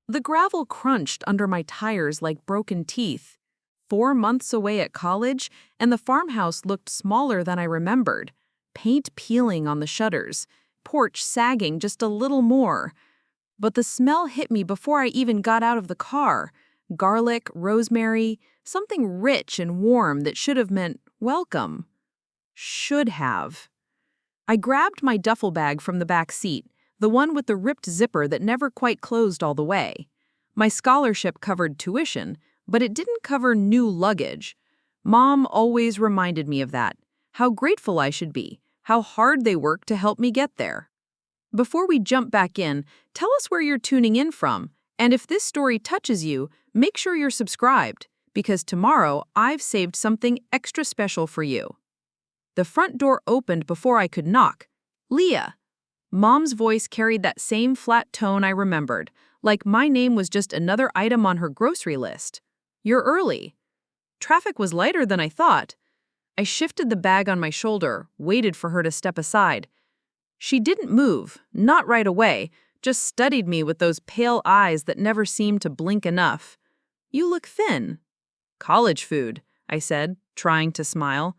The gravel crunched under my tires like broken teeth. 4 months away at college, and the farmhouse looked smaller than I remembered. Paint peeling on the shutters, porch sagging just a little more. But the smell hit me before I even got out of the car. Garlic, rosemary, something rich and warm that should have meant welcome. Should have. I grabbed my duffel bag from the back seat, the one with the ripped zipper that never quite closed all the way. My scholarship covered tuition, but it didn't cover new luggage. Mom always reminded me of that, how grateful I should be, how hard they worked to help me get there. Before we jump back in, tell us where you're tuning in from, and if this story touches you, make sure you're subscribed, because tomorrow I've saved something extra special for you. The front door opened before I could knock. Leah. Mom's voice carried that same flat tone I remembered, like my name was just another item on her grocery list. You're early. Traffic was lighter than I thought. I shifted the bag on my shoulder, waited for her to step aside. She didn't move, not right away, just studied me with those pale eyes that never seemed to blink enough. You look thin. College food, I said, trying to smile.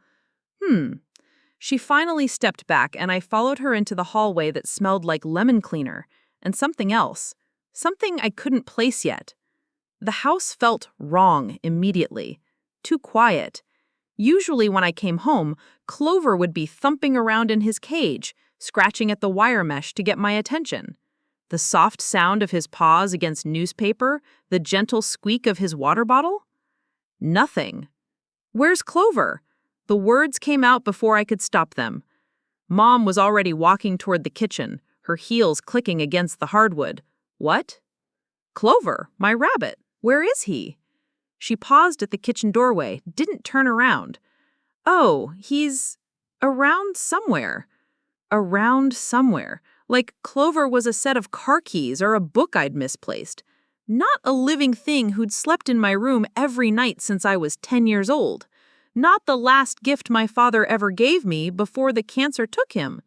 She finally stepped back, and I followed her into the hallway that smelled like lemon cleaner, and something else. Something I couldn't place yet. The house felt wrong immediately. Too quiet. Usually when I came home, Clover would be thumping around in his cage, scratching at the wire mesh to get my attention. The soft sound of his paws against newspaper, the gentle squeak of his water bottle? Nothing. Where's Clover? The words came out before I could stop them. Mom was already walking toward the kitchen, her heels clicking against the hardwood. What? Clover, my rabbit. Where is he? She paused at the kitchen doorway, didn't turn around. Oh, he's around somewhere. Around somewhere. Like Clover was a set of car keys or a book I'd misplaced. Not a living thing who'd slept in my room every night since I was 10 years old. Not the last gift my father ever gave me before the cancer took him.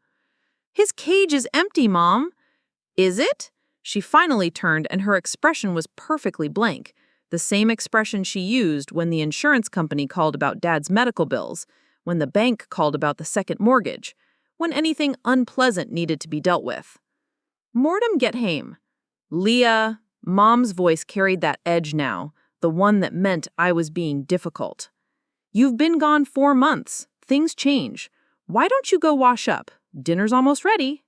His cage is empty, Mom. Is it? She finally turned, and her expression was perfectly blank. The same expression she used when the insurance company called about Dad's medical bills, when the bank called about the second mortgage, when anything unpleasant needed to be dealt with. Mortem get hame. Leah. Mom's voice carried that edge now, the one that meant I was being difficult. You've been gone 4 months. Things change. Why don't you go wash up? Dinner's almost ready.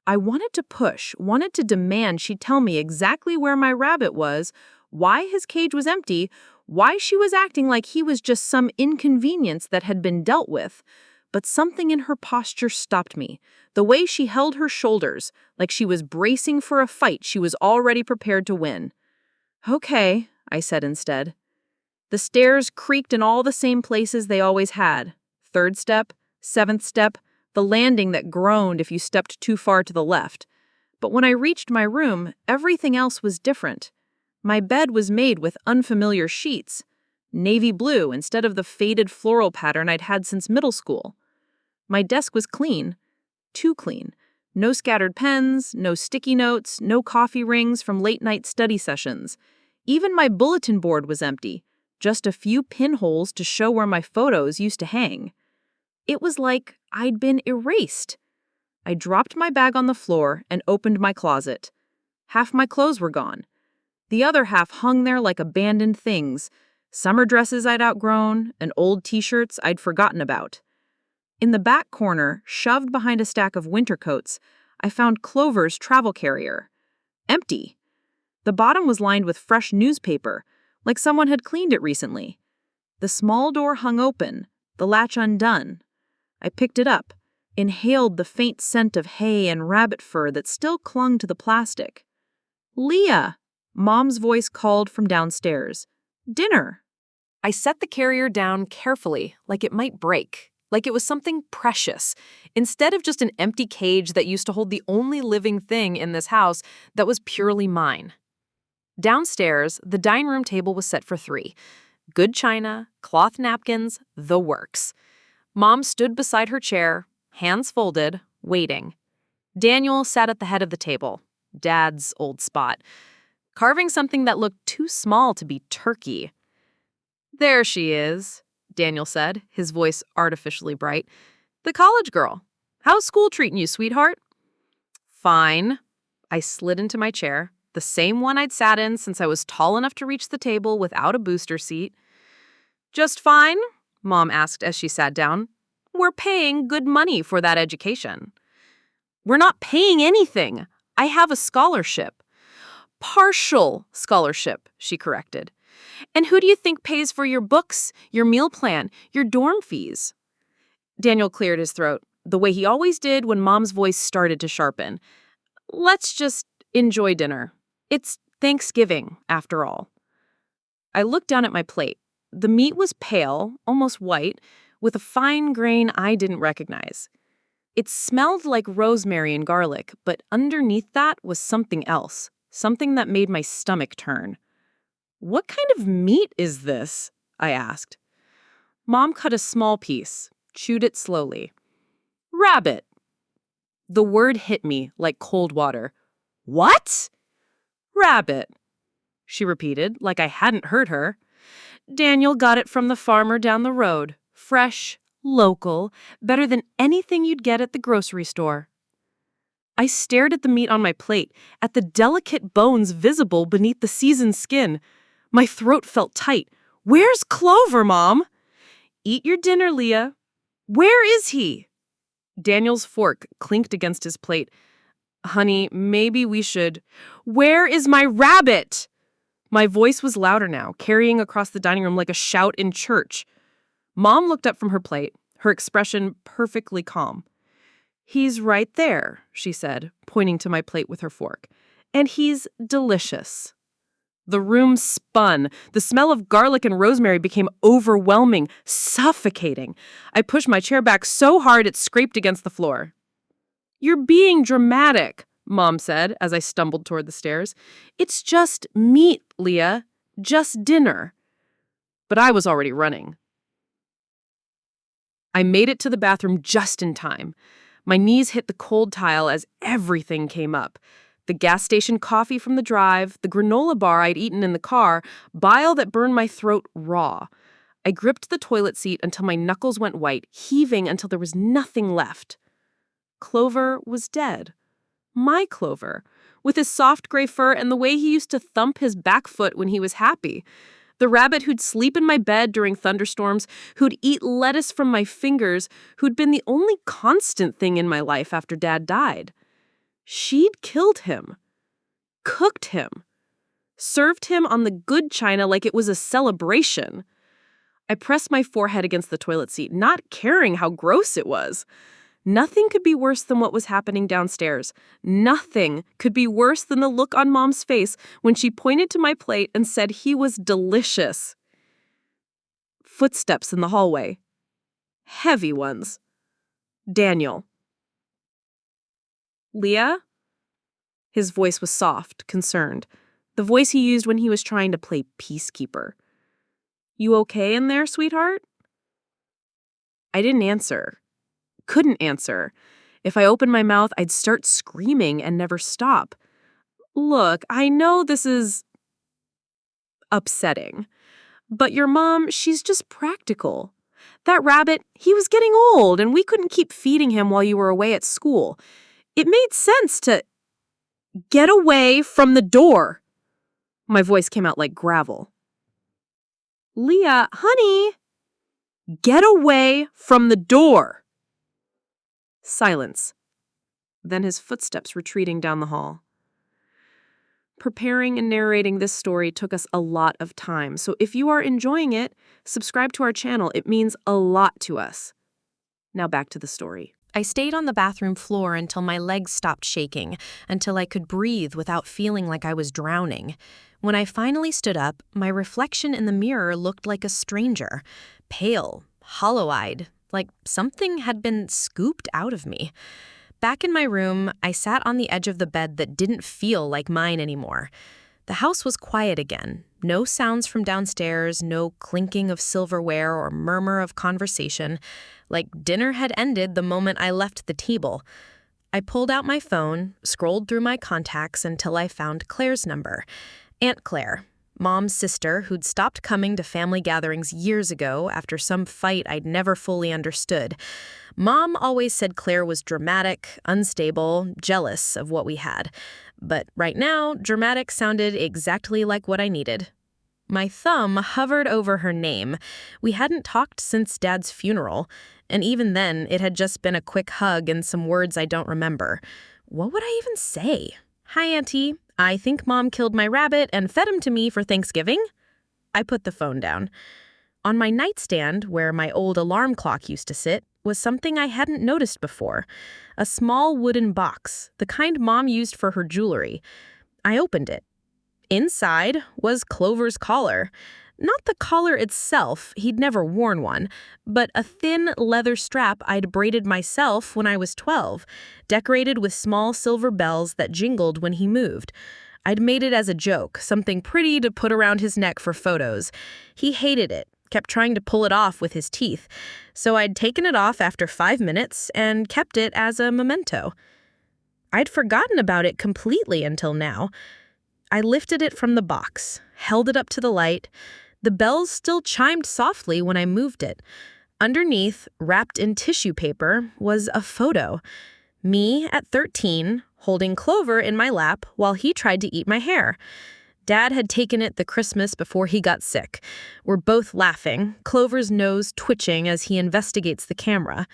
I wanted to push, wanted to demand she tell me exactly where my rabbit was, why his cage was empty, why she was acting like he was just some inconvenience that had been dealt with. But something in her posture stopped me. The way she held her shoulders, like she was bracing for a fight she was already prepared to win. Okay, I said instead. The stairs creaked in all the same places they always had. 3rd step, 7th step, the landing that groaned if you stepped too far to the left. But when I reached my room, everything else was different. My bed was made with unfamiliar sheets. Navy blue instead of the faded floral pattern I'd had since middle school. My desk was clean. Too clean. No scattered pens, no sticky notes, no coffee rings from late-night study sessions. Even my bulletin board was empty. Just a few pinholes to show where my photos used to hang. It was like I'd been erased. I dropped my bag on the floor and opened my closet. Half my clothes were gone. The other half hung there like abandoned things, summer dresses I'd outgrown and old t-shirts I'd forgotten about. In the back corner, shoved behind a stack of winter coats, I found Clover's travel carrier. Empty. The bottom was lined with fresh newspaper, like someone had cleaned it recently. The small door hung open, the latch undone. I picked it up, inhaled the faint scent of hay and rabbit fur that still clung to the plastic. Leah! Mom's voice called from downstairs. Dinner! I set the carrier down carefully, like it might break, like it was something precious, instead of just an empty cage that used to hold the only living thing in this house that was purely mine. Downstairs, the dining room table was set for 3. Good china, cloth napkins, the works. Mom stood beside her chair, hands folded, waiting. Daniel sat at the head of the table, Dad's old spot. carving something that looked too small to be turkey. "There she is," Daniel said, his voice artificially bright. "The college girl. How's school treating you, sweetheart?" "Fine." I slid into my chair, the same one I'd sat in since I was tall enough to reach the table without a booster seat. "Just fine?" Mom asked as she sat down. "We're paying good money for that education." "We're not paying anything. I have a scholarship." "Partial scholarship," she corrected. "And who do you think pays for your books, your meal plan, your dorm fees?" Daniel cleared his throat, the way he always did when Mom's voice started to sharpen. "Let's just enjoy dinner. It's Thanksgiving, after all." I looked down at my plate. The meat was pale, almost white, with a fine grain I didn't recognize. It smelled like rosemary and garlic, but underneath that was something else, something that made my stomach turn. "What kind of meat is this?" I asked. Mom cut a small piece, chewed it slowly. "Rabbit." The word hit me like cold water. "What?" "Rabbit," she repeated, like I hadn't heard her. "Daniel got it from the farmer down the road. Fresh, local, better than anything you'd get at the grocery store." I stared at the meat on my plate, at the delicate bones visible beneath the seasoned skin. My throat felt tight. "Where's Clover, Mom?" "Eat your dinner, Leah." "Where is he?" Daniel's fork clinked against his plate. "Honey, maybe we should—" "Where is my rabbit?" My voice was louder now, carrying across the dining room like a shout in church. Mom looked up from her plate, her expression perfectly calm. "He's right there," she said, pointing to my plate with her fork. "And he's delicious." The room spun. The smell of garlic and rosemary became overwhelming, suffocating. I pushed my chair back so hard it scraped against the floor. "You're being dramatic," Mom said as I stumbled toward the stairs. "It's just meat, Leah. Just dinner." But I was already running. I made it to the bathroom just in time. My knees hit the cold tile as everything came up. The gas station coffee from the drive, the granola bar I'd eaten in the car, bile that burned my throat raw. I gripped the toilet seat until my knuckles went white, heaving until there was nothing left. Clover was dead. My Clover, with his soft gray fur and the way he used to thump his back foot when he was happy. The rabbit who'd sleep in my bed during thunderstorms, who'd eat lettuce from my fingers, who'd been the only constant thing in my life after Dad died. She'd killed him, cooked him, served him on the good china like it was a celebration. I pressed my forehead against the toilet seat, not caring how gross it was. Nothing could be worse than what was happening downstairs. Nothing could be worse than the look on Mom's face when she pointed to my plate and said he was delicious. Footsteps in the hallway. Heavy ones. Daniel. "Leah?" His voice was soft, concerned. The voice he used when he was trying to play peacekeeper. "You okay in there, sweetheart?" I didn't answer. Couldn't answer. If I opened my mouth, I'd start screaming and never stop. "Look, I know this is upsetting, but your mom, she's just practical. That rabbit, he was getting old, and we couldn't keep feeding him while you were away at school. It made sense to—" "Get away from the door!" My voice came out like gravel. "Leah, honey!" "Get away from the door!" Silence. Then his footsteps retreating down the hall. Preparing and narrating this story took us a lot of time, so if you are enjoying it, subscribe to our channel. It means a lot to us. Now back to the story. I stayed on the bathroom floor until my legs stopped shaking, until I could breathe without feeling like I was drowning. When I finally stood up, my reflection in the mirror looked like a stranger, pale, hollow-eyed, like something had been scooped out of me. Back in my room, I sat on the edge of the bed that didn't feel like mine anymore. The house was quiet again. No sounds from downstairs, no clinking of silverware or murmur of conversation. Like dinner had ended the moment I left the table. I pulled out my phone, scrolled through my contacts until I found Claire's number. Aunt Claire, Mom's sister who'd stopped coming to family gatherings years ago after some fight I'd never fully understood. Mom always said Claire was dramatic, unstable, jealous of what we had. But right now, dramatic sounded exactly like what I needed. My thumb hovered over her name. We hadn't talked since Dad's funeral, and even then, it had just been a quick hug and some words I don't remember. What would I even say? Hi, Auntie. I think Mom killed my rabbit and fed him to me for Thanksgiving. I put the phone down. On my nightstand, where my old alarm clock used to sit, was something I hadn't noticed before. A small wooden box, the kind Mom used for her jewelry. I opened it. Inside was Clover's collar. Not the collar itself, he'd never worn one, but a thin leather strap I'd braided myself when I was 12, decorated with small silver bells that jingled when he moved. I'd made it as a joke, something pretty to put around his neck for photos. He hated it, kept trying to pull it off with his teeth, so I'd taken it off after 5 minutes and kept it as a memento. I'd forgotten about it completely until now. I lifted it from the box, held it up to the light. The bells still chimed softly when I moved it. Underneath, wrapped in tissue paper, was a photo. Me at 13, holding Clover in my lap while he tried to eat my hair. Dad had taken it the Christmas before he got sick. We're both laughing, Clover's nose twitching as he investigates the camera.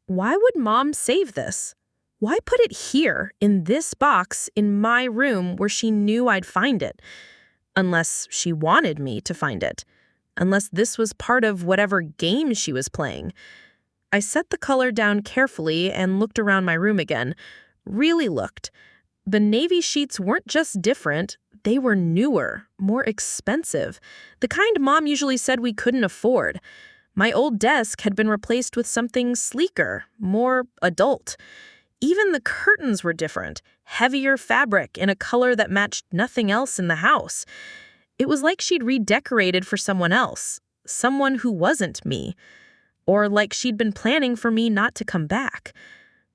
Why would Mom save this? Why put it here, in this box, in my room where she knew I'd find it? Unless she wanted me to find it. Unless this was part of whatever game she was playing. I set the color down carefully and looked around my room again. Really looked. The navy sheets weren't just different, they were newer, more expensive. The kind Mom usually said we couldn't afford. My old desk had been replaced with something sleeker, more adult. Even the curtains were different, heavier fabric in a color that matched nothing else in the house. It was like she'd redecorated for someone else, someone who wasn't me. Or like she'd been planning for me not to come back.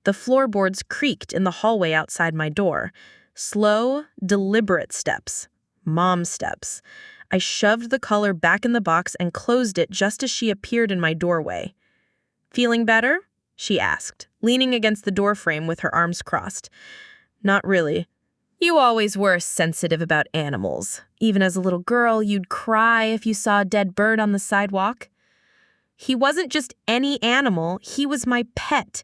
The floorboards creaked in the hallway outside my door. Slow, deliberate steps. Mom steps. I shoved the color back in the box and closed it just as she appeared in my doorway. "Feeling better?" she asked, leaning against the doorframe with her arms crossed. "Not really. You always were sensitive about animals. Even as a little girl, you'd cry if you saw a dead bird on the sidewalk." "He wasn't just any animal, he was my pet.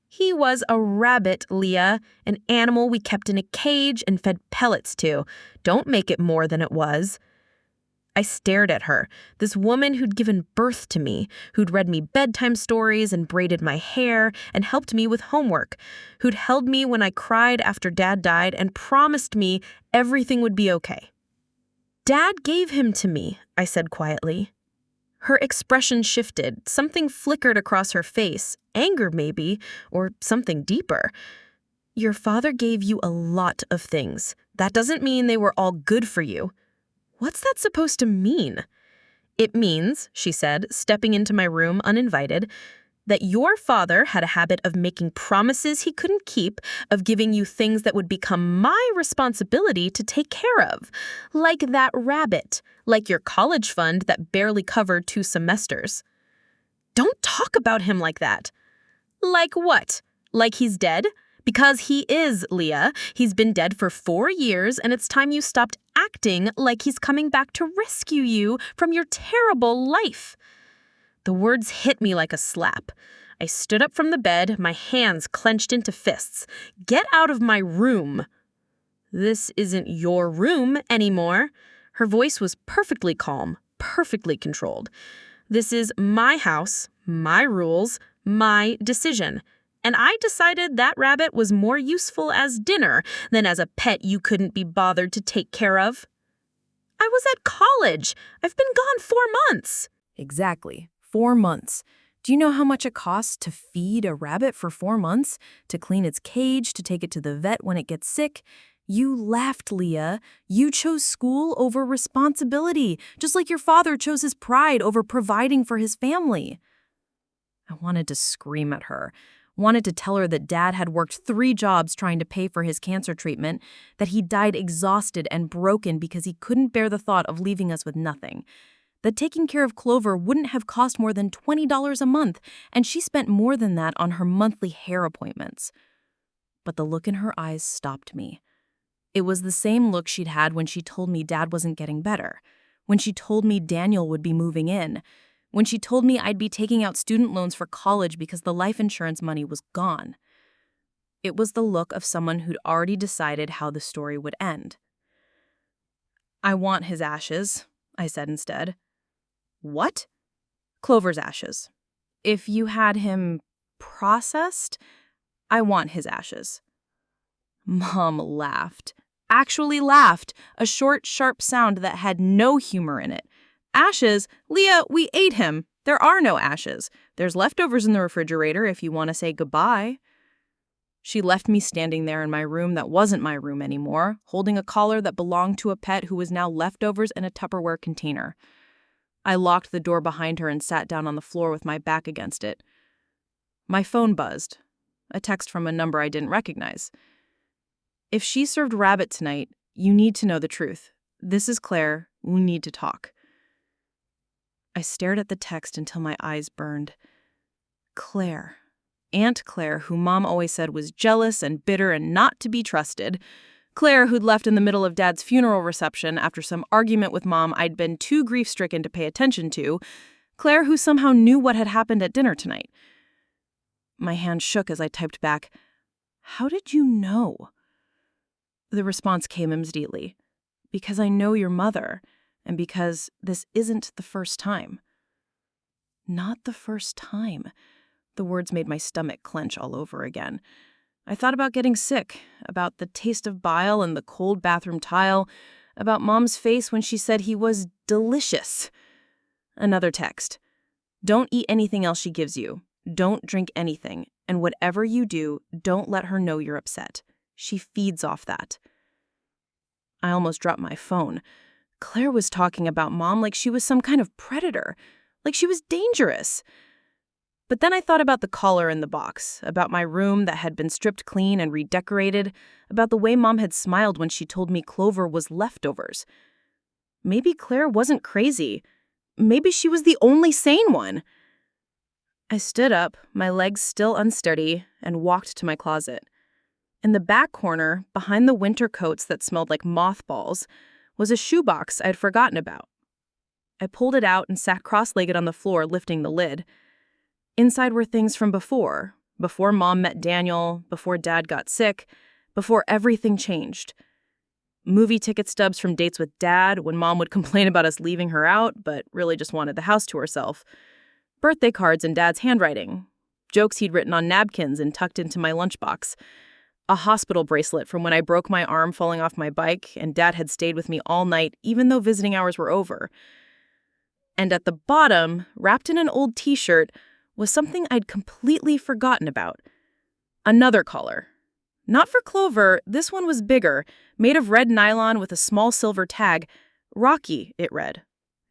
He was a rabbit, Leah, an animal we kept in a cage and fed pellets to. Don't make it more than it was." I stared at her, this woman who'd given birth to me, who'd read me bedtime stories and braided my hair and helped me with homework, who'd held me when I cried after Dad died and promised me everything would be okay. "Dad gave him to me," I said quietly. Her expression shifted, something flickered across her face, anger maybe, or something deeper. "Your father gave you a lot of things. That doesn't mean they were all good for you." "What's that supposed to mean?" "It means," she said, stepping into my room uninvited, "that your father had a habit of making promises he couldn't keep, of giving you things that would become my responsibility to take care of. Like that rabbit, like your college fund that barely covered 2 semesters. "Don't talk about him like that." "Like what? Like he's dead?" "Because he is, Leah. He's been dead for 4 years, and it's time you stopped acting like he's coming back to rescue you from your terrible life." The words hit me like a slap. I stood up from the bed, my hands clenched into fists. "Get out of my room." "This isn't your room anymore." Her voice was perfectly calm, perfectly controlled. "This is my house, my rules, my decision. And I decided that rabbit was more useful as dinner than as a pet you couldn't be bothered to take care of." "I was at college. I've been gone 4 months." Exactly. 4 months. Do you know how much it costs to feed a rabbit for 4 months? To clean its cage, to take it to the vet when it gets sick? You laughed, Leah. You chose school over responsibility, just like your father chose his pride over providing for his family. I wanted to scream at her. Wanted to tell her that Dad had worked 3 jobs trying to pay for his cancer treatment, that he died exhausted and broken because he couldn't bear the thought of leaving us with nothing. That taking care of Clover wouldn't have cost more than $20 a month, and she spent more than that on her monthly hair appointments. But the look in her eyes stopped me. It was the same look she'd had when she told me Dad wasn't getting better, when she told me Daniel would be moving in, when she told me I'd be taking out student loans for college because the life insurance money was gone. It was the look of someone who'd already decided how the story would end. "I want his ashes," I said instead. "What?" "Clover's ashes. If you had him processed, I want his ashes." Mom laughed. Actually laughed, a short, sharp sound that had no humor in it. "Ashes? Leah, we ate him. There are no ashes. There's leftovers in the refrigerator if you want to say goodbye." She left me standing there in my room that wasn't my room anymore, holding a collar that belonged to a pet who was now leftovers in a Tupperware container. I locked the door behind her and sat down on the floor with my back against it. My phone buzzed. A text from a number I didn't recognize. "If she served rabbit tonight, you need to know the truth. This is Claire. We need to talk." I stared at the text until my eyes burned. Claire. Aunt Claire, who Mom always said was jealous and bitter and not to be trusted. Claire, who'd left in the middle of Dad's funeral reception after some argument with Mom I'd been too grief-stricken to pay attention to. Claire, who somehow knew what had happened at dinner tonight. My hand shook as I typed back, "How did you know?" The response came immediately. "Because I know your mother, and because this isn't the first time." Not the first time. The words made my stomach clench all over again. I thought about getting sick, about the taste of bile and the cold bathroom tile, about Mom's face when she said he was delicious. Another text. "Don't eat anything else she gives you. Don't drink anything. And whatever you do, don't let her know you're upset. She feeds off that." I almost dropped my phone. Claire was talking about Mom like she was some kind of predator, like she was dangerous. But then I thought about the collar in the box, about my room that had been stripped clean and redecorated, about the way Mom had smiled when she told me Clover was leftovers. Maybe Claire wasn't crazy. Maybe she was the only sane one. I stood up, my legs still unsteady, and walked to my closet. In the back corner, behind the winter coats that smelled like mothballs, was a shoebox I'd forgotten about. I pulled it out and sat cross-legged on the floor, lifting the lid. Inside were things from before Mom met Daniel, before Dad got sick, before everything changed. Movie ticket stubs from dates with Dad when Mom would complain about us leaving her out, but really just wanted the house to herself. Birthday cards in Dad's handwriting. Jokes he'd written on napkins and tucked into my lunchbox. A hospital bracelet from when I broke my arm falling off my bike and Dad had stayed with me all night even though visiting hours were over. And at the bottom, wrapped in an old t-shirt, was something I'd completely forgotten about. Another collar. Not for Clover, this one was bigger, made of red nylon with a small silver tag. Rocky, it read,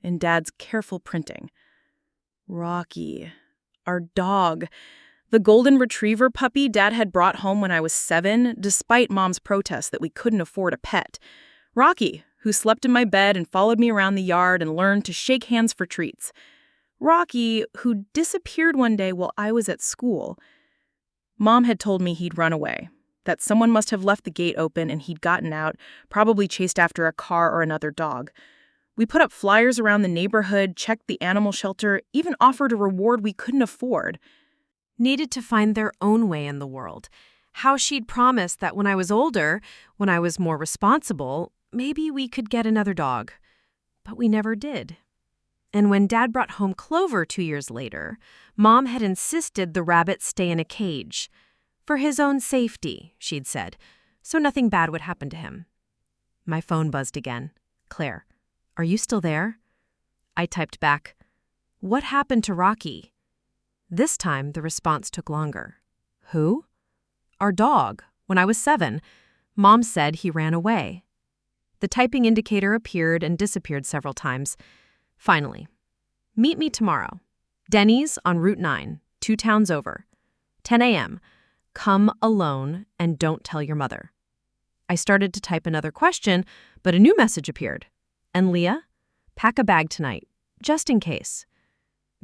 in Dad's careful printing. Rocky. Our dog. The golden retriever puppy Dad had brought home when I was 7, despite Mom's protest that we couldn't afford a pet. Rocky, who slept in my bed and followed me around the yard and learned to shake hands for treats. Rocky, who disappeared one day while I was at school. Mom had told me he'd run away, that someone must have left the gate open and he'd gotten out, probably chased after a car or another dog. We put up flyers around the neighborhood, checked the animal shelter, even offered a reward we couldn't afford. Needed to find their own way in the world. How she'd promised that when I was older, when I was more responsible, maybe we could get another dog. But we never did. And when Dad brought home Clover 2 years later, Mom had insisted the rabbit stay in a cage. For his own safety, she'd said, so nothing bad would happen to him. My phone buzzed again. "Claire, are you still there?" I typed back, "What happened to Rocky?" This time, the response took longer. "Who?" "Our dog. When I was 7, Mom said he ran away." The typing indicator appeared and disappeared several times. Finally, "Meet me tomorrow. Denny's on Route 9, 2 towns over. 10 a.m. Come alone and don't tell your mother. I started to type another question, but a new message appeared. And Leah, pack a bag tonight, just in case.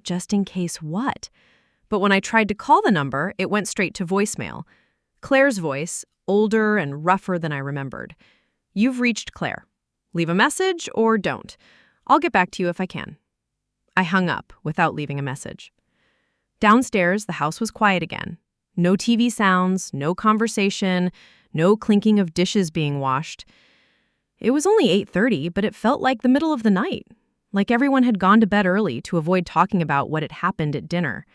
Just in case what? But when I tried to call the number, it went straight to voicemail. Claire's voice, older and rougher than I remembered. You've reached Claire. Leave a message or don't. I'll get back to you if I can. I hung up without leaving a message. Downstairs, the house was quiet again. No TV sounds, no conversation, no clinking of dishes being washed. It was only 8:30, but it felt like the middle of the night, like everyone had gone to bed early to avoid talking about what had happened at dinner.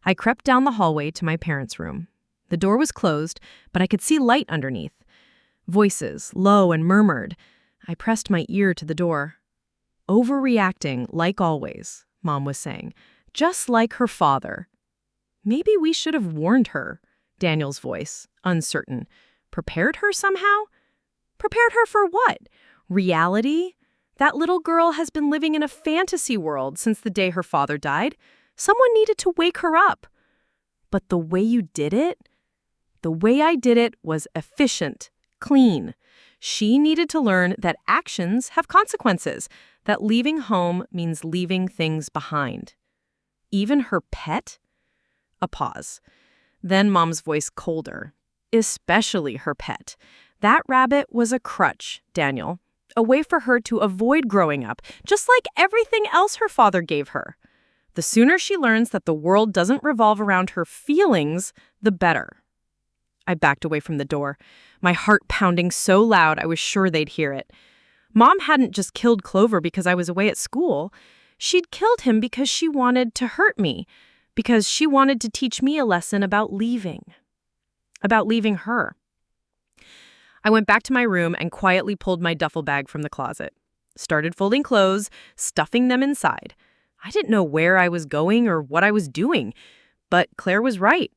I crept down the hallway to my parents' room. The door was closed, but I could see light underneath. Voices, low and murmured. I pressed my ear to the door. Overreacting, like always, Mom was saying, just like her father. Maybe we should have warned her, Daniel's voice, uncertain. Prepared her somehow? Prepared her for what? Reality? That little girl has been living in a fantasy world since the day her father died. Someone needed to wake her up. But the way you did it? The way I did it was efficient, clean. She needed to learn that actions have consequences, that leaving home means leaving things behind. Even her pet? A pause. Then Mom's voice colder. Especially her pet. That rabbit was a crutch, Daniel. A way for her to avoid growing up, just like everything else her father gave her. The sooner she learns that the world doesn't revolve around her feelings, the better. I backed away from the door, my heart pounding so loud I was sure they'd hear it. Mom hadn't just killed Clover because I was away at school. She'd killed him because she wanted to hurt me, because she wanted to teach me a lesson about leaving her. I went back to my room and quietly pulled my duffel bag from the closet. Started folding clothes, stuffing them inside. I didn't know where I was going or what I was doing, but Claire was right.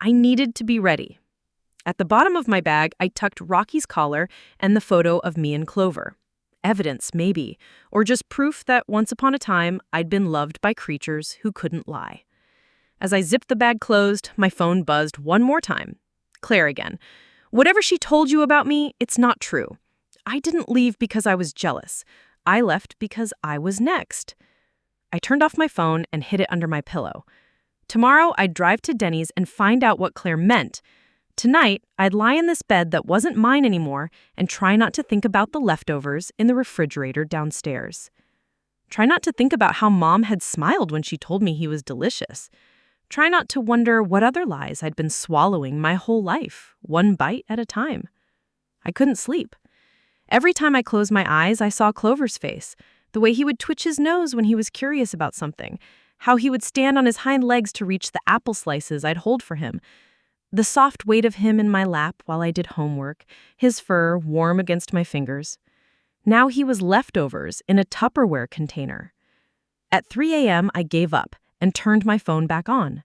I needed to be ready. At the bottom of my bag, I tucked Rocky's collar and the photo of me and Clover. Evidence, maybe, or just proof that once upon a time I'd been loved by creatures who couldn't lie. As I zipped the bag closed, my phone buzzed one more time. Claire again. Whatever she told you about me, it's not true. I didn't leave because I was jealous. I left because I was next. I turned off my phone and hid it under my pillow. Tomorrow, I'd drive to Denny's and find out what Claire meant. Tonight, I'd lie in this bed that wasn't mine anymore and try not to think about the leftovers in the refrigerator downstairs. Try not to think about how Mom had smiled when she told me he was delicious. Try not to wonder what other lies I'd been swallowing my whole life, one bite at a time. I couldn't sleep. Every time I closed my eyes, I saw Clover's face, the way he would twitch his nose when he was curious about something, how he would stand on his hind legs to reach the apple slices I'd hold for him, the soft weight of him in my lap while I did homework, his fur warm against my fingers. Now he was leftovers in a Tupperware container. At 3 a.m., I gave up and turned my phone back on.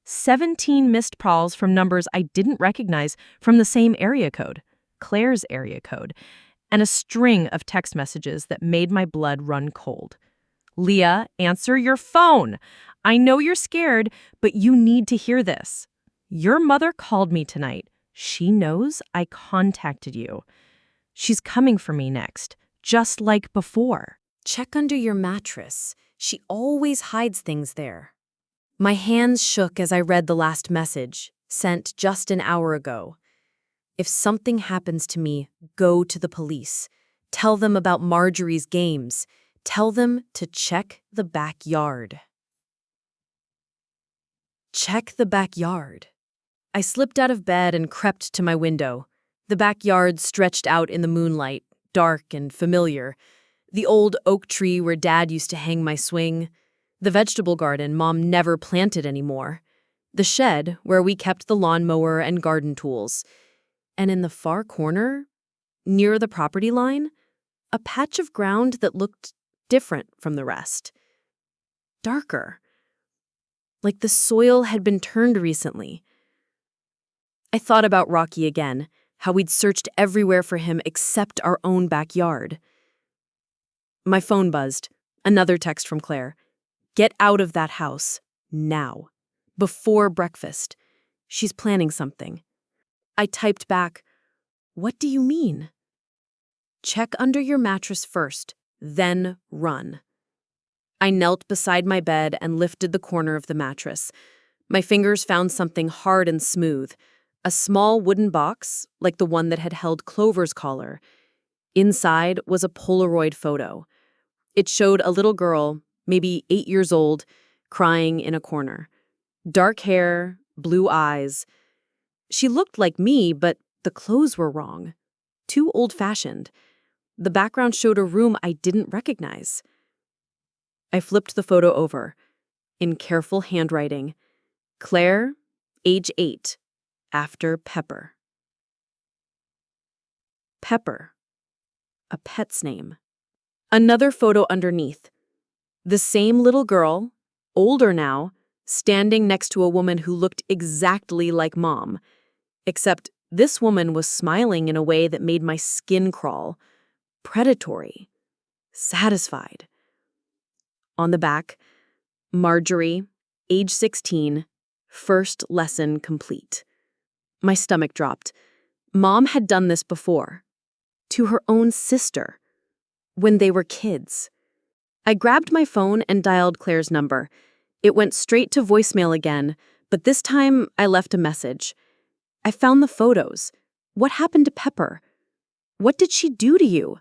17 missed calls from numbers I didn't recognize from the same area code, Claire's area code, and a string of text messages that made my blood run cold. Leah, answer your phone. I know you're scared, but you need to hear this. Your mother called me tonight. She knows I contacted you. She's coming for me next, just like before. Check under your mattress. She always hides things there. My hands shook as I read the last message, sent just an hour ago. If something happens to me, go to the police. Tell them about Marjorie's games. Tell them to check the backyard. Check the backyard. I slipped out of bed and crept to my window. The backyard stretched out in the moonlight, dark and familiar. The old oak tree where Dad used to hang my swing. The vegetable garden Mom never planted anymore. The shed where we kept the lawnmower and garden tools. And in the far corner, near the property line, a patch of ground that looked different from the rest. Darker. Like the soil had been turned recently. I thought about Rocky again, how we'd searched everywhere for him except our own backyard. My phone buzzed. Another text from Claire. Get out of that house, now. Before breakfast. She's planning something. I typed back, "What do you mean?" "Check under your mattress first, then run." I knelt beside my bed and lifted the corner of the mattress. My fingers found something hard and smooth, a small wooden box, like the one that had held Clover's collar. Inside was a Polaroid photo. It showed a little girl, maybe 8 years old, crying in a corner. Dark hair, blue eyes. She looked like me, but the clothes were wrong. Too old-fashioned. The background showed a room I didn't recognize. I flipped the photo over. In careful handwriting, "Claire, age 8, after Pepper." Pepper. A pet's name. Another photo underneath. The same little girl, older now, standing next to a woman who looked exactly like Mom. Except this woman was smiling in a way that made my skin crawl. Predatory. Satisfied. On the back, Marjorie, age 16, first lesson complete. My stomach dropped. Mom had done this before. To her own sister. When they were kids. I grabbed my phone and dialed Claire's number. It went straight to voicemail again, but this time I left a message. I found the photos. What happened to Pepper? What did she do to you?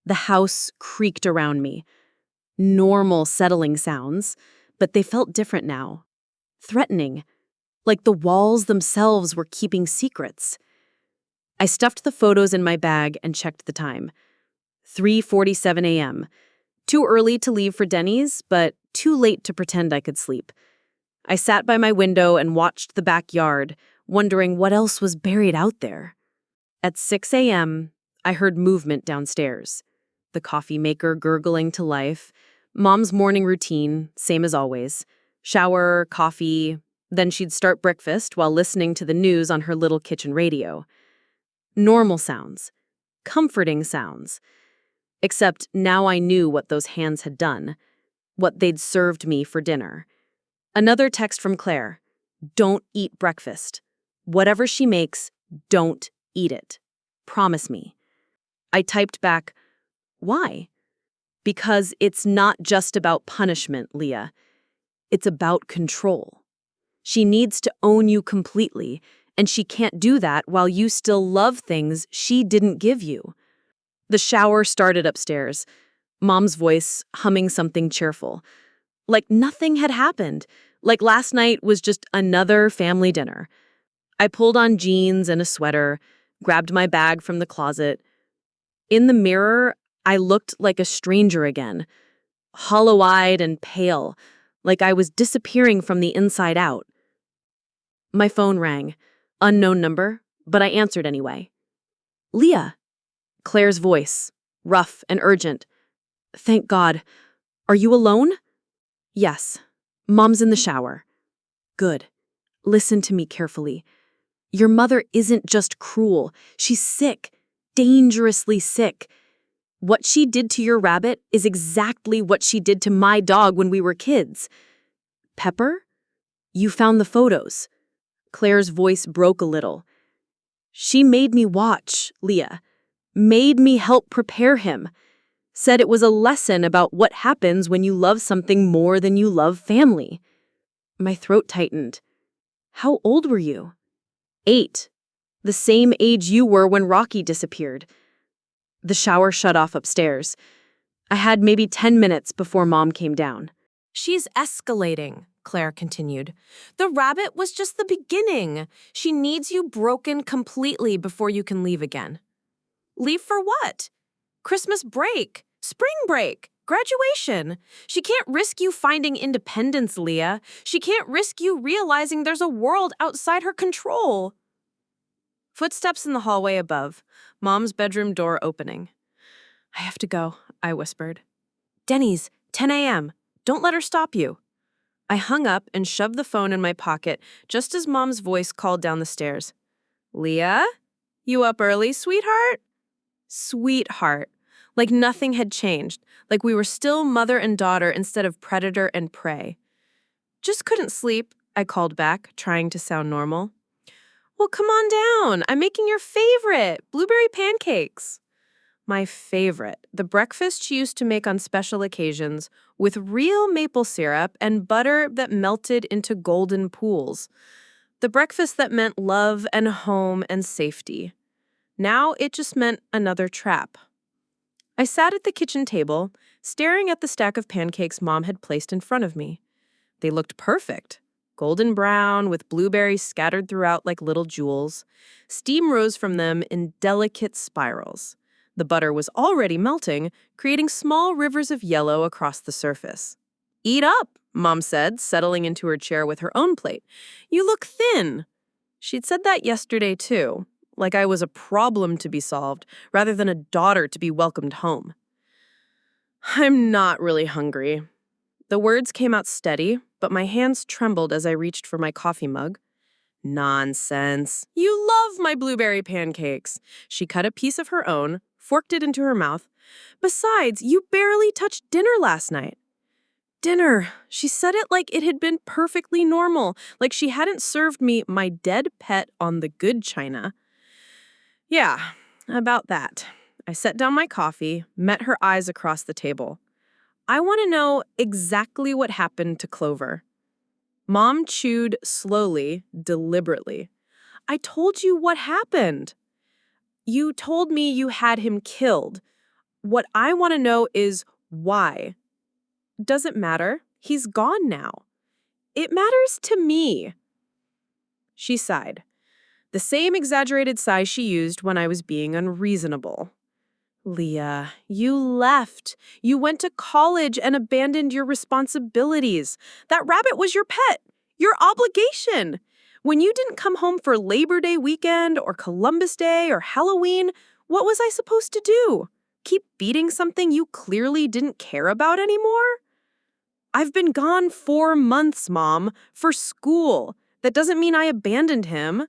The house creaked around me. Normal settling sounds, but they felt different now. Threatening. Like the walls themselves were keeping secrets. I stuffed the photos in my bag and checked the time. 3:47 a.m. Too early to leave for Denny's, but too late to pretend I could sleep. I sat by my window and watched the backyard, wondering what else was buried out there. At 6 a.m., I heard movement downstairs. The coffee maker gurgling to life. Mom's morning routine, same as always. Shower, coffee, then she'd start breakfast while listening to the news on her little kitchen radio. Normal sounds. Comforting sounds. Except now I knew what those hands had done. What they'd served me for dinner. Another text from Claire. "Don't eat breakfast. Whatever she makes, don't eat it. Promise me." I typed back, "Why?" "Because it's not just about punishment, Leah. It's about control. She needs to own you completely, and she can't do that while you still love things she didn't give you." The shower started upstairs. Mom's voice humming something cheerful. Like nothing had happened. Like last night was just another family dinner. I pulled on jeans and a sweater, grabbed my bag from the closet. In the mirror, I looked like a stranger again. Hollow-eyed and pale, like I was disappearing from the inside out. My phone rang. Unknown number, but I answered anyway. "Leah." Claire's voice, rough and urgent. "Thank God. Are you alone?" "Yes. Mom's in the shower." "Good. Listen to me carefully. Your mother isn't just cruel. She's sick. Dangerously sick. What she did to your rabbit is exactly what she did to my dog when we were kids." "Pepper? You found the photos." Claire's voice broke a little. "She made me watch, Leah. Made me help prepare him. Said it was a lesson about what happens when you love something more than you love family." My throat tightened. "How old were you?" 8. The same age you were when Rocky disappeared." The shower shut off upstairs. I had maybe 10 minutes before Mom came down. "She's escalating," Claire continued. "The rabbit was just the beginning. She needs you broken completely before you can leave again." "Leave for what?" "Christmas break, spring break, graduation. She can't risk you finding independence, Leah. She can't risk you realizing there's a world outside her control." Footsteps in the hallway above, Mom's bedroom door opening. "I have to go," I whispered. "Denny's, 10 a.m. Don't let her stop you." I hung up and shoved the phone in my pocket just as Mom's voice called down the stairs. "Leah? You up early, sweetheart?" Sweetheart. Like nothing had changed, like we were still mother and daughter instead of predator and prey. "Just couldn't sleep," I called back, trying to sound normal. Well, come on down. I'm making your favorite, blueberry pancakes. My favorite, the breakfast she used to make on special occasions with real maple syrup and butter that melted into golden pools. The breakfast that meant love and home and safety. Now it just meant another trap. I sat at the kitchen table, staring at the stack of pancakes Mom had placed in front of me. They looked perfect. Golden brown with blueberries scattered throughout like little jewels. Steam rose from them in delicate spirals. The butter was already melting, creating small rivers of yellow across the surface. "Eat up," Mom said, settling into her chair with her own plate. "You look thin." She'd said that yesterday, too, like I was a problem to be solved rather than a daughter to be welcomed home. "I'm not really hungry." The words came out steady, but my hands trembled as I reached for my coffee mug. "Nonsense. You love my blueberry pancakes." She cut a piece of her own, forked it into her mouth. "Besides, you barely touched dinner last night." "Dinner." She said it like it had been perfectly normal, like she hadn't served me my dead pet on the good china. "Yeah, about that." I set down my coffee, met her eyes across the table. "I want to know exactly what happened to Clover." Mom chewed slowly, deliberately. "I told you what happened. You told me you had him killed. What I want to know is why." "Doesn't matter. He's gone now." "It matters to me." She sighed. The same exaggerated sigh she used when I was being unreasonable. "Leah, you left. You went to college and abandoned your responsibilities. That rabbit was your pet, your obligation. When you didn't come home for Labor Day weekend or Columbus Day or Halloween, what was I supposed to do? Keep feeding something you clearly didn't care about anymore?" "I've been gone 4 months, Mom, for school. That doesn't mean I abandoned him."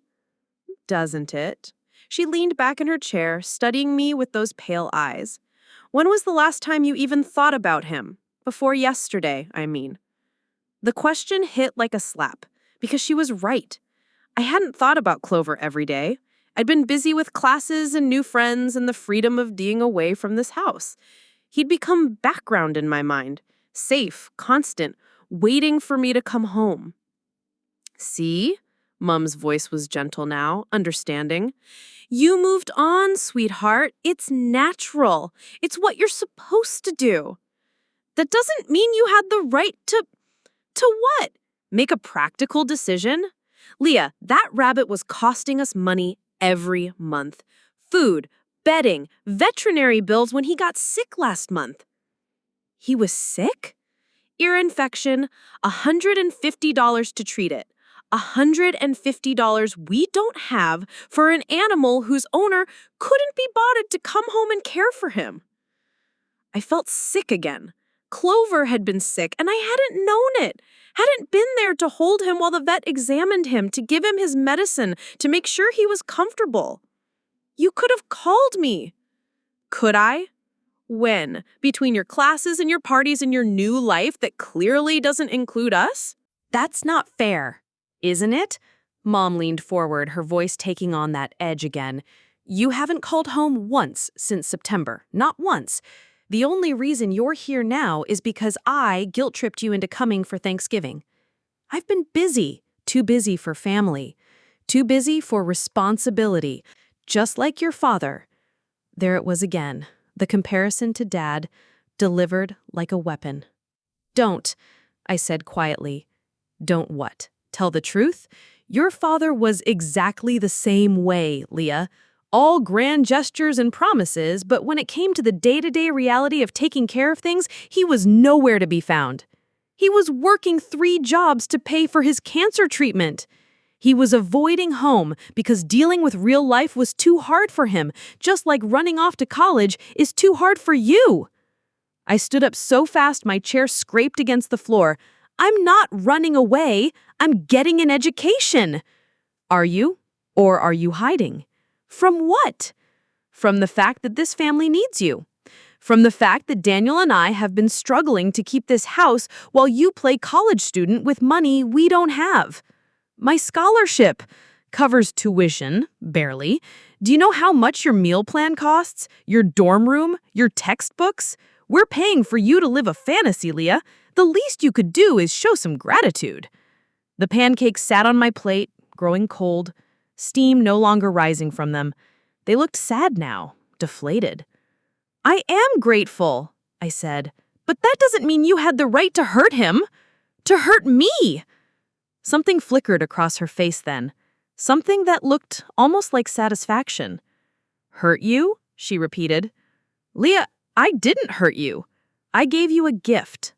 "Doesn't it?" She leaned back in her chair, studying me with those pale eyes. "When was the last time you even thought about him? Before yesterday, I mean." The question hit like a slap, because she was right. I hadn't thought about Clover every day. I'd been busy with classes and new friends and the freedom of being away from this house. He'd become background in my mind, safe, constant, waiting for me to come home. "See?" Mum's voice was gentle now, understanding. "You moved on, sweetheart. It's natural. It's what you're supposed to do." "That doesn't mean you had the right to what? Make a practical decision?" "Leah, that rabbit was costing us money every month. Food, bedding, veterinary bills when he got sick last month." "He was sick?" "Ear infection, $150 to treat it. $150 we don't have for an animal whose owner couldn't be bothered to come home and care for him." I felt sick again. Clover had been sick, and I hadn't known it. Hadn't been there to hold him while the vet examined him, to give him his medicine, to make sure he was comfortable. "You could have called me." "Could I? When? Between your classes and your parties and your new life that clearly doesn't include us?" That's not fair, isn't it? Mom leaned forward, her voice taking on that edge again. "You haven't called home once since September. Not once. The only reason you're here now is because I guilt-tripped you into coming for Thanksgiving. I've been busy. Too busy for family. Too busy for responsibility. Just like your father." There it was again. The comparison to Dad, delivered like a weapon. "Don't," I said quietly. "Don't what? Tell the truth? Your father was exactly the same way, Leah. All grand gestures and promises, but when it came to the day-to-day reality of taking care of things, he was nowhere to be found. He was working 3 jobs to pay for his cancer treatment. He was avoiding home because dealing with real life was too hard for him, just like running off to college is too hard for you." I stood up so fast my chair scraped against the floor. "I'm not running away. I'm getting an education." "Are you? Or are you hiding? From what?" "From the fact that this family needs you. From the fact that Daniel and I have been struggling to keep this house while you play college student with money we don't have. My scholarship. covers tuition, barely. Do you know how much your meal plan costs? Your dorm room? Your textbooks? We're paying for you to live a fantasy, Leah. The least you could do is show some gratitude. The pancakes sat on my plate, growing cold, steam no longer rising from them. They looked sad now, deflated. I am grateful, I said, but that doesn't mean you had the right to hurt him. To hurt me! Something flickered across her face then. Something that looked almost like satisfaction. Hurt you? She repeated. Leah, I didn't hurt you. I gave you a gift.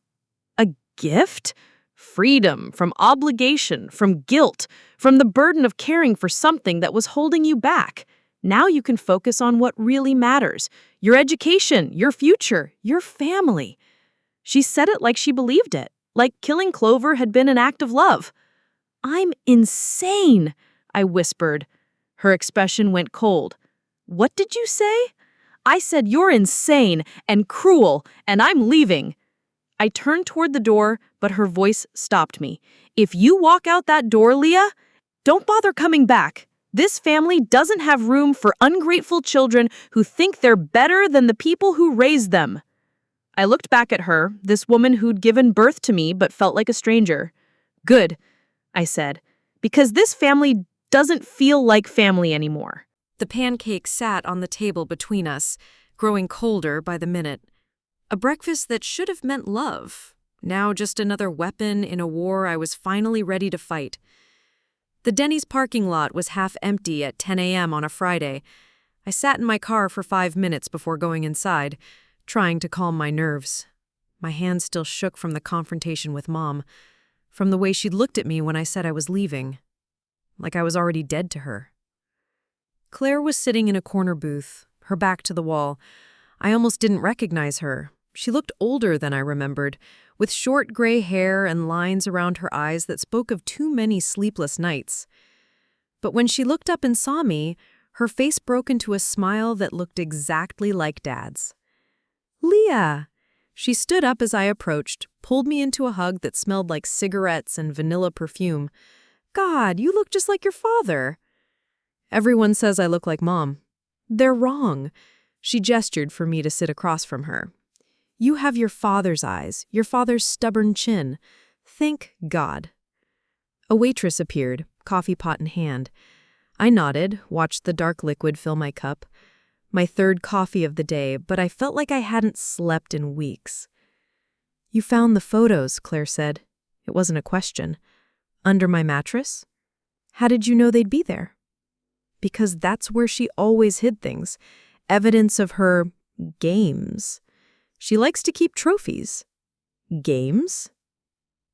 A gift? Freedom from obligation, from guilt, from the burden of caring for something that was holding you back. Now you can focus on what really matters. Your education, your future, your family. She said it like she believed it, like killing Clover had been an act of love. I'm insane, I whispered. Her expression went cold. What did you say? I said you're insane and cruel, and I'm leaving. I turned toward the door, but her voice stopped me. If you walk out that door, Leah, don't bother coming back. This family doesn't have room for ungrateful children who think they're better than the people who raised them. I looked back at her, this woman who'd given birth to me but felt like a stranger. Good, I said, because this family doesn't feel like family anymore. The pancake sat on the table between us, growing colder by the minute. A breakfast that should have meant love, now just another weapon in a war I was finally ready to fight. The Denny's parking lot was half empty at 10 a.m. on a Friday. I sat in my car for 5 minutes before going inside, trying to calm my nerves. My hands still shook from the confrontation with Mom, from the way she'd looked at me when I said I was leaving, like I was already dead to her. Claire was sitting in a corner booth, her back to the wall. I almost didn't recognize her. She looked older than I remembered, with short gray hair and lines around her eyes that spoke of too many sleepless nights. But when she looked up and saw me, her face broke into a smile that looked exactly like Dad's. Leah! She stood up as I approached, pulled me into a hug that smelled like cigarettes and vanilla perfume. God, you look just like your father. Everyone says I look like Mom. They're wrong. She gestured for me to sit across from her. You have your father's eyes, your father's stubborn chin. Thank God. A waitress appeared, coffee pot in hand. I nodded, watched the dark liquid fill my cup. My third coffee of the day, but I felt like I hadn't slept in weeks. You found the photos, Claire said. It wasn't a question. Under my mattress? How did you know they'd be there? Because that's where she always hid things. Evidence of her games. She likes to keep trophies. Games?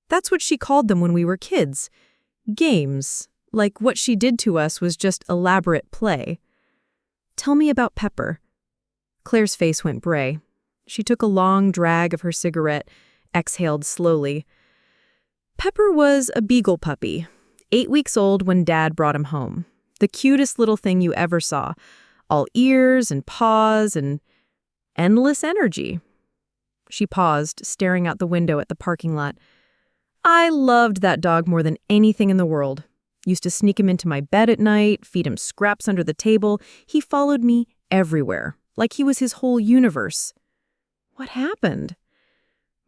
That's what she called them when we were kids. Games. Like what she did to us was just elaborate play. Tell me about Pepper. Claire's face went gray. She took a long drag of her cigarette, exhaled slowly. Pepper was a beagle puppy, 8 weeks old when Dad brought him home. The cutest little thing you ever saw. All ears and paws and endless energy. She paused, staring out the window at the parking lot. I loved that dog more than anything in the world. Used to sneak him into my bed at night, feed him scraps under the table. He followed me everywhere, like he was his whole universe. What happened?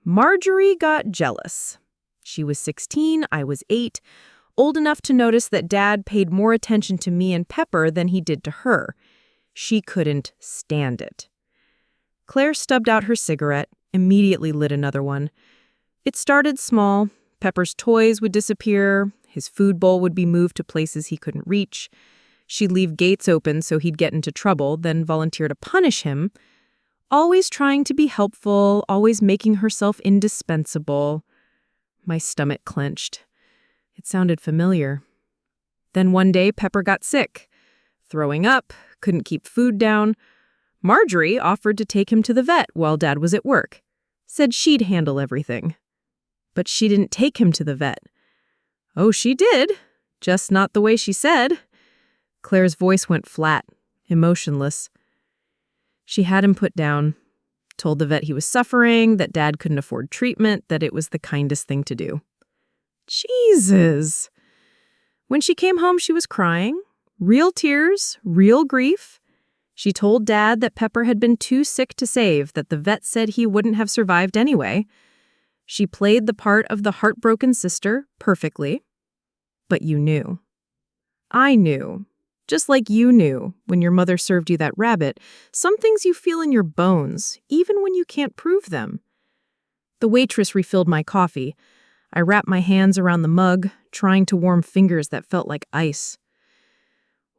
Marjorie got jealous. She was 16, I was 8, old enough to notice that Dad paid more attention to me and Pepper than he did to her. She couldn't stand it. Claire stubbed out her cigarette, immediately lit another one. It started small. Pepper's toys would disappear. His food bowl would be moved to places he couldn't reach. She'd leave gates open so he'd get into trouble, then volunteer to punish him. Always trying to be helpful, always making herself indispensable. My stomach clenched. It sounded familiar. Then one day, Pepper got sick. Throwing up, couldn't keep food down. Marjorie offered to take him to the vet while Dad was at work. Said she'd handle everything. But she didn't take him to the vet. Oh, she did. Just not the way she said. Claire's voice went flat, emotionless. She had him put down, told the vet he was suffering, that Dad couldn't afford treatment, that it was the kindest thing to do. Jesus! When she came home, she was crying. Real tears, real grief. She told Dad that Pepper had been too sick to save, that the vet said he wouldn't have survived anyway. She played the part of the heartbroken sister perfectly. But you knew. I knew. Just like you knew when your mother served you that rabbit, some things you feel in your bones, even when you can't prove them. The waitress refilled my coffee. I wrapped my hands around the mug, trying to warm fingers that felt like ice.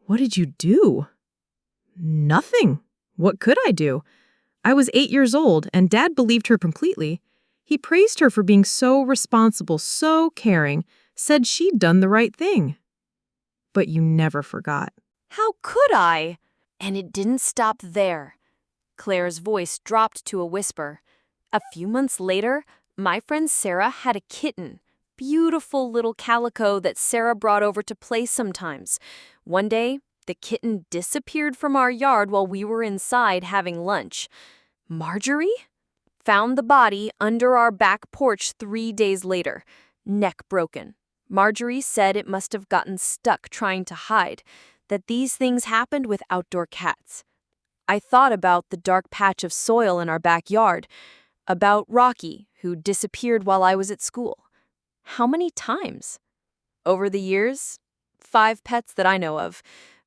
What did you do? Nothing. What could I do? I was 8 years old, and Dad believed her completely. He praised her for being so responsible, so caring, said she'd done the right thing. But you never forgot. How could I? And it didn't stop there. Claire's voice dropped to a whisper. A few months later, my friend Sarah had a kitten. Beautiful little calico that Sarah brought over to play sometimes. One day, the kitten disappeared from our yard while we were inside having lunch. Marjorie found the body under our back porch 3 days later, neck broken. Marjorie said it must have gotten stuck trying to hide, that these things happened with outdoor cats. I thought about the dark patch of soil in our backyard, about Rocky, who disappeared while I was at school. How many times? Over the years, 5 pets that I know of,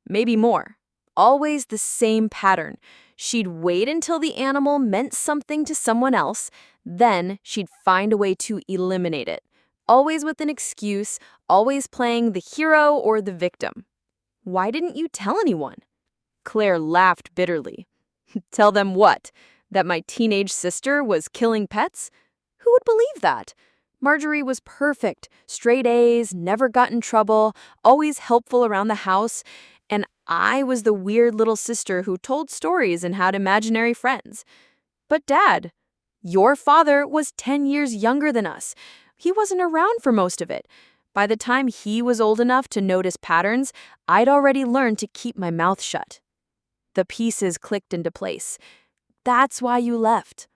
maybe more. Always the same pattern. She'd wait until the animal meant something to someone else, then she'd find a way to eliminate it. Always with an excuse, always playing the hero or the victim. Why didn't you tell anyone? Claire laughed bitterly. Tell them what? That my teenage sister was killing pets? Who would believe that? Marjorie was perfect, straight A's, never got in trouble, always helpful around the house, and I was the weird little sister who told stories and had imaginary friends. But Dad, your father was 10 years younger than us. He wasn't around for most of it. By the time he was old enough to notice patterns, I'd already learned to keep my mouth shut. The pieces clicked into place. That's why you left.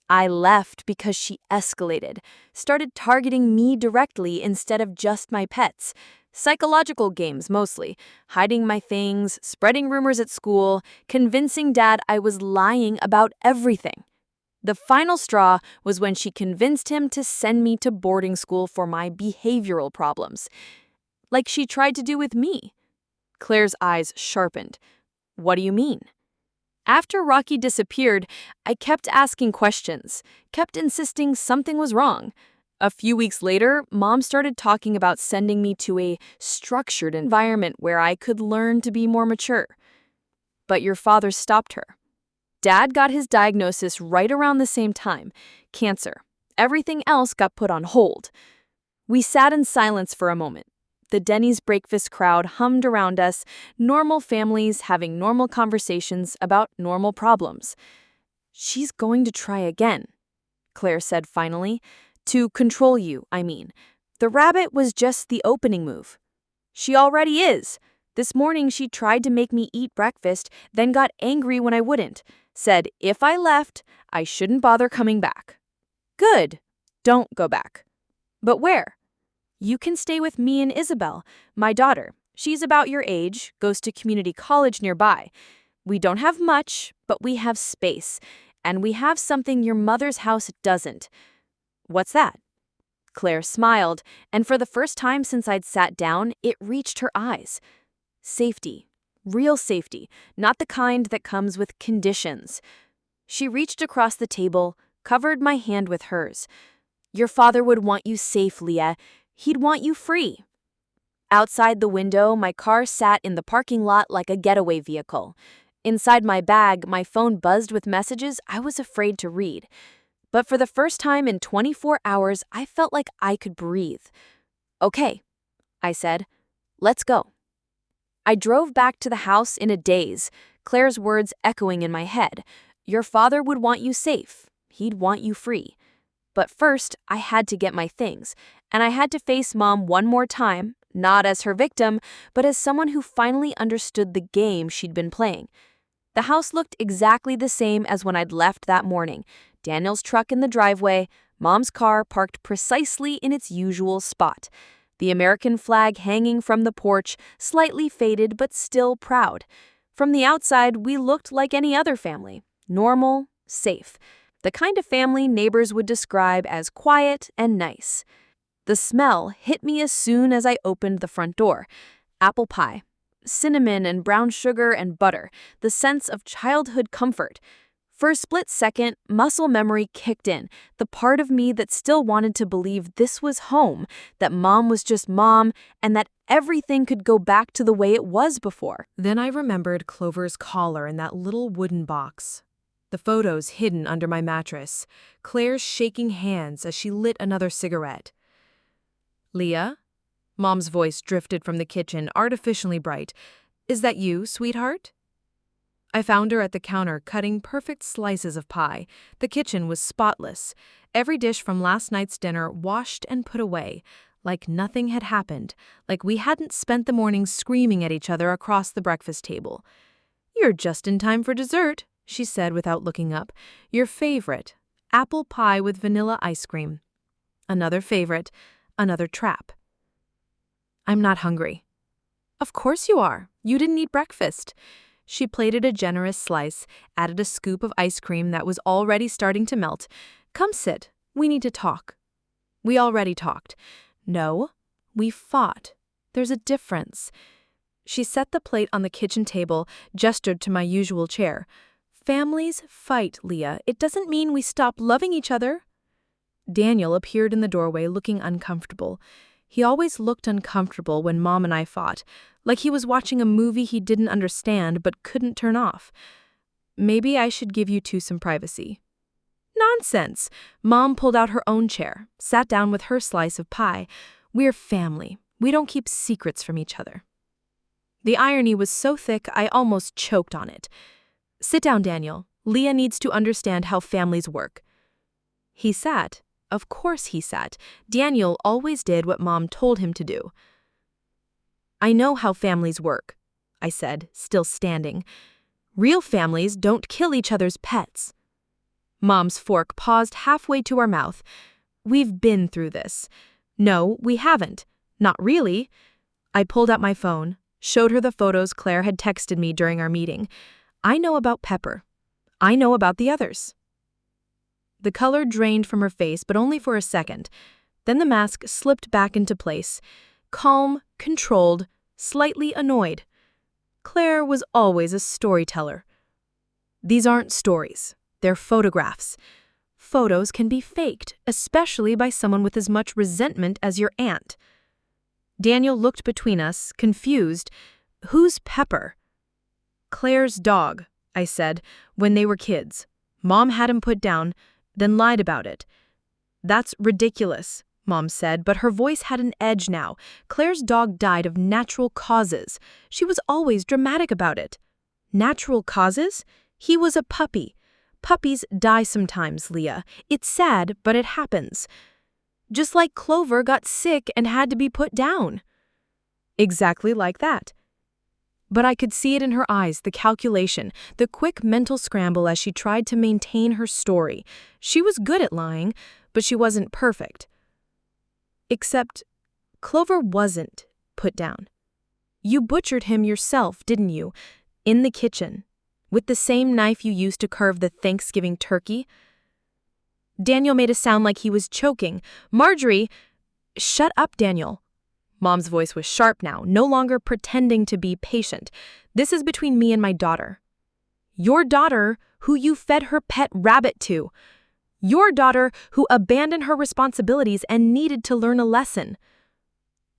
I left because she escalated, started targeting me directly instead of just my pets. Psychological games mostly, hiding my things, spreading rumors at school, convincing Dad I was lying about everything. The final straw was when she convinced him to send me to boarding school for my behavioral problems. Like she tried to do with me. Claire's eyes sharpened. What do you mean? After Rocky disappeared, I kept asking questions, kept insisting something was wrong. A few weeks later, Mom started talking about sending me to a structured environment where I could learn to be more mature. But your father stopped her. Dad got his diagnosis right around the same time, cancer. Everything else got put on hold. We sat in silence for a moment. The Denny's breakfast crowd hummed around us, normal families having normal conversations about normal problems. She's going to try again, Claire said finally. To control you, I mean. The rabbit was just the opening move. She already is. This morning she tried to make me eat breakfast, then got angry when I wouldn't. Said if I left, I shouldn't bother coming back. Good. Don't go back. But where? You can stay with me and Isabel, my daughter. She's about your age, goes to community college nearby. We don't have much, but we have space. And we have something your mother's house doesn't. What's that? Claire smiled, and for the first time since I'd sat down, it reached her eyes. Safety. Real safety, not the kind that comes with conditions. She reached across the table, covered my hand with hers. Your father would want you safe, Leah. He'd want you free. Outside the window, my car sat in the parking lot like a getaway vehicle. Inside my bag, my phone buzzed with messages I was afraid to read. But for the first time in 24 hours, I felt like I could breathe. Okay, I said. Let's go. I drove back to the house in a daze, Claire's words echoing in my head. Your father would want you safe. He'd want you free. But first, I had to get my things, and I had to face Mom one more time, not as her victim, but as someone who finally understood the game she'd been playing. The house looked exactly the same as when I'd left that morning. Daniel's truck in the driveway, Mom's car parked precisely in its usual spot. the American flag hanging from the porch, slightly faded but still proud. From the outside, we looked like any other family. Normal, safe. The kind of family neighbors would describe as quiet and nice. The smell hit me as soon as I opened the front door. Apple pie, cinnamon and brown sugar and butter, the sense of childhood comfort. For a split second, muscle memory kicked in, the part of me that still wanted to believe this was home, that Mom was just Mom, and that everything could go back to the way it was before. Then I remembered Clover's collar in that little wooden box. The photos hidden under my mattress, Claire's shaking hands as she lit another cigarette. "Leah?" Mom's voice drifted from the kitchen, artificially bright. "Is that you, sweetheart?" I found her at the counter cutting perfect slices of pie. The kitchen was spotless, every dish from last night's dinner washed and put away, like nothing had happened, like we hadn't spent the morning screaming at each other across the breakfast table. "You're just in time for dessert," she said without looking up. "Your favorite, apple pie with vanilla ice cream." Another favorite, another trap. "I'm not hungry." "Of course you are. You didn't eat breakfast." She plated a generous slice, added a scoop of ice cream that was already starting to melt. "Come sit. We need to talk." "We already talked." "No, we fought. There's a difference." She set the plate on the kitchen table, gestured to my usual chair. "Families fight, Leah. It doesn't mean we stop loving each other." Daniel appeared in the doorway looking uncomfortable. He always looked uncomfortable when Mom and I fought, like he was watching a movie he didn't understand but couldn't turn off. "Maybe I should give you two some privacy." "Nonsense!" Mom pulled out her own chair, sat down with her slice of pie. "We're family. We don't keep secrets from each other." The irony was so thick I almost choked on it. "Sit down, Daniel. Leah needs to understand how families work." He sat. Of course he sat. Daniel always did what Mom told him to do. "I know how families work," I said, still standing. "Real families don't kill each other's pets." Mom's fork paused halfway to our mouth. "We've been through this." "No, we haven't. Not really." I pulled out my phone, showed her the photos Claire had texted me during our meeting. "I know about Pepper. I know about the others." The color drained from her face, but only for a second. Then the mask slipped back into place. Calm, controlled, slightly annoyed. Claire was always a storyteller. "These aren't stories. They're photographs. Photos can be faked, especially by someone with as much resentment as your aunt." Daniel looked between us, confused. "Who's Pepper?" "Claire's dog," I said, "when they were kids. Mom had him put down, then lied about it." "That's ridiculous," Mom said, but her voice had an edge now. "Claire's dog died of natural causes. She was always dramatic about it." "Natural causes? He was a puppy. Puppies die sometimes, Leah. It's sad, but it happens. Just like Clover got sick and had to be put down." "Exactly like that." But I could see it in her eyes, the calculation, the quick mental scramble as she tried to maintain her story. She was good at lying, but she wasn't perfect. Except, Clover wasn't put down. You butchered him yourself, didn't you? In the kitchen, with the same knife you used to carve the Thanksgiving turkey. Daniel made a sound like he was choking. "Marjorie!" "Shut up, Daniel." Mom's voice was sharp now, no longer pretending to be patient. "This is between me and my daughter. Your daughter, who you fed her pet rabbit to. Your daughter, who abandoned her responsibilities and needed to learn a lesson."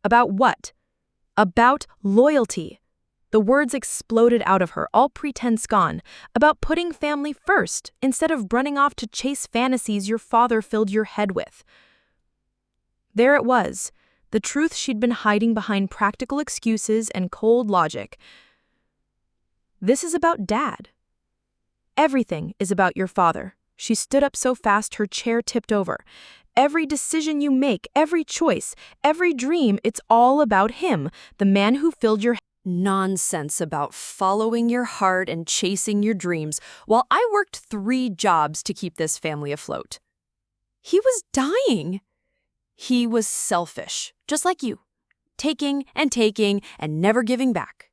"About what?" "About loyalty." The words exploded out of her, all pretense gone. "About putting family first, instead of running off to chase fantasies your father filled your head with." There it was. The truth she'd been hiding behind practical excuses and cold logic. "This is about Dad." "Everything is about your father." She stood up so fast her chair tipped over. "Every decision you make, every choice, every dream, it's all about him, the man who filled your Nonsense about following your heart and chasing your dreams while I worked 3 jobs to keep this family afloat. He was dying. He was selfish, just like you. taking and taking and never giving back.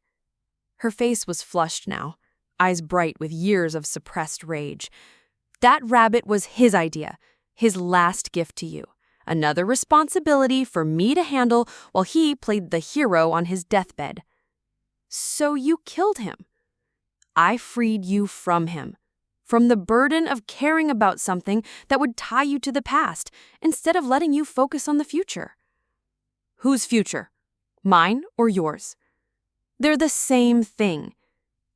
Her face was flushed now, eyes bright with years of suppressed rage. That rabbit was his idea, his last gift to you. Another responsibility for me to handle while he played the hero on his deathbed. So you killed him. I freed you from him, from the burden of caring about something that would tie you to the past instead of letting you focus on the future. Whose future? Mine or yours? They're the same thing.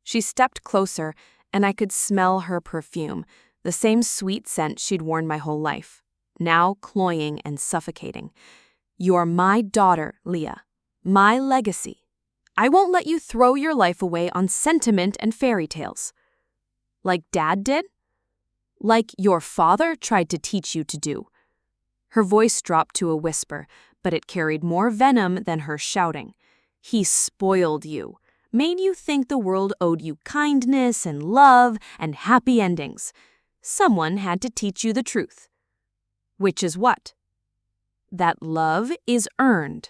She stepped closer, and I could smell her perfume, the same sweet scent she'd worn my whole life, now cloying and suffocating. You're my daughter, Leah, my legacy. I won't let you throw your life away on sentiment and fairy tales. Like Dad did? Like your father tried to teach you to do. Her voice dropped to a whisper, but it carried more venom than her shouting. He spoiled you, made you think the world owed you kindness and love and happy endings. Someone had to teach you the truth. Which is what? That love is earned,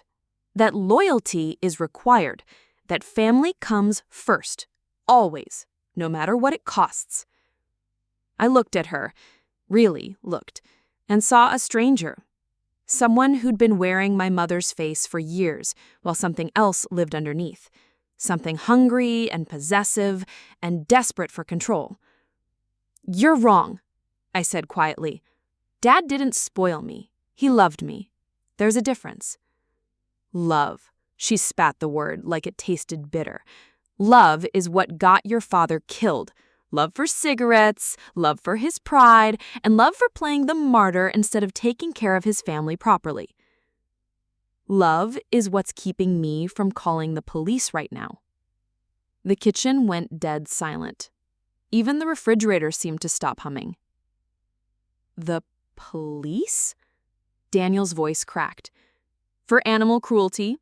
that loyalty is required, that family comes first, always, no matter what it costs. I looked at her, really looked, and saw a stranger. Someone who'd been wearing my mother's face for years while something else lived underneath. Something hungry and possessive and desperate for control. You're wrong, I said quietly. Dad didn't spoil me. He loved me. There's a difference. Love. She spat the word like it tasted bitter. Love is what got your father killed. Love for cigarettes, love for his pride, and love for playing the martyr instead of taking care of his family properly. Love is what's keeping me from calling the police right now. The kitchen went dead silent. Even the refrigerator seemed to stop humming. The police? Daniel's voice cracked. For animal cruelty,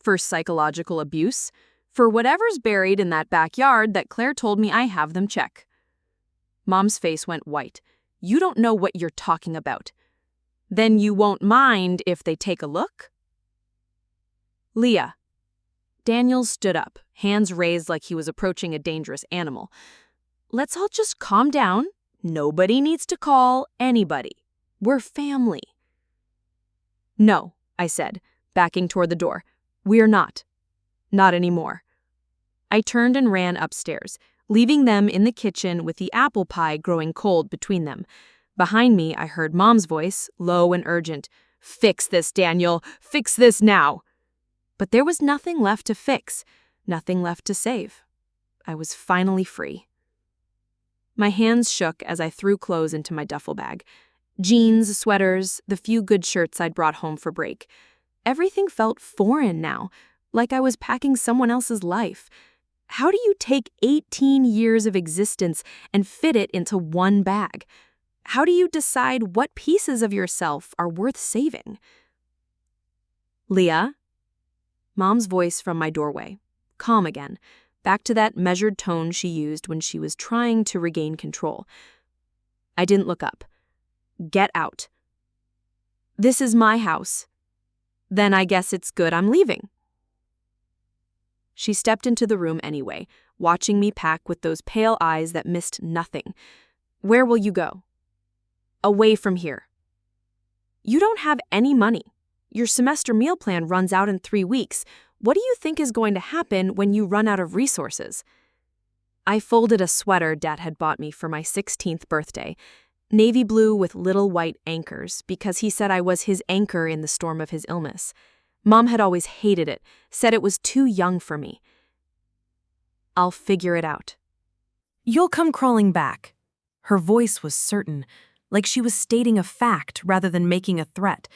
for psychological abuse, for whatever's buried in that backyard that Claire told me I have them check. Mom's face went white. You don't know what you're talking about. Then you won't mind if they take a look? Leah. Daniel stood up, hands raised like he was approaching a dangerous animal. Let's all just calm down. Nobody needs to call anybody. We're family. No, I said, backing toward the door. We're not. Not anymore. I turned and ran upstairs, leaving them in the kitchen with the apple pie growing cold between them. Behind me, I heard Mom's voice, low and urgent. Fix this, Daniel. Fix this now. But there was nothing left to fix, nothing left to save. I was finally free. My hands shook as I threw clothes into my duffel bag. Jeans, sweaters, the few good shirts I'd brought home for break. Everything felt foreign now, like I was packing someone else's life. How do you take 18 years of existence and fit it into one bag? How do you decide what pieces of yourself are worth saving? Leah? Mom's voice from my doorway, calm again, back to that measured tone she used when she was trying to regain control. I didn't look up. Get out. This is my house. Then I guess it's good I'm leaving. She stepped into the room anyway, watching me pack with those pale eyes that missed nothing. Where will you go? Away from here. You don't have any money. Your semester meal plan runs out in 3 weeks. What do you think is going to happen when you run out of resources? I folded a sweater Dad had bought me for my 16th birthday, navy blue with little white anchors, because he said I was his anchor in the storm of his illness. Mom had always hated it, said it was too young for me. I'll figure it out. You'll come crawling back. Her voice was certain, like she was stating a fact rather than making a threat.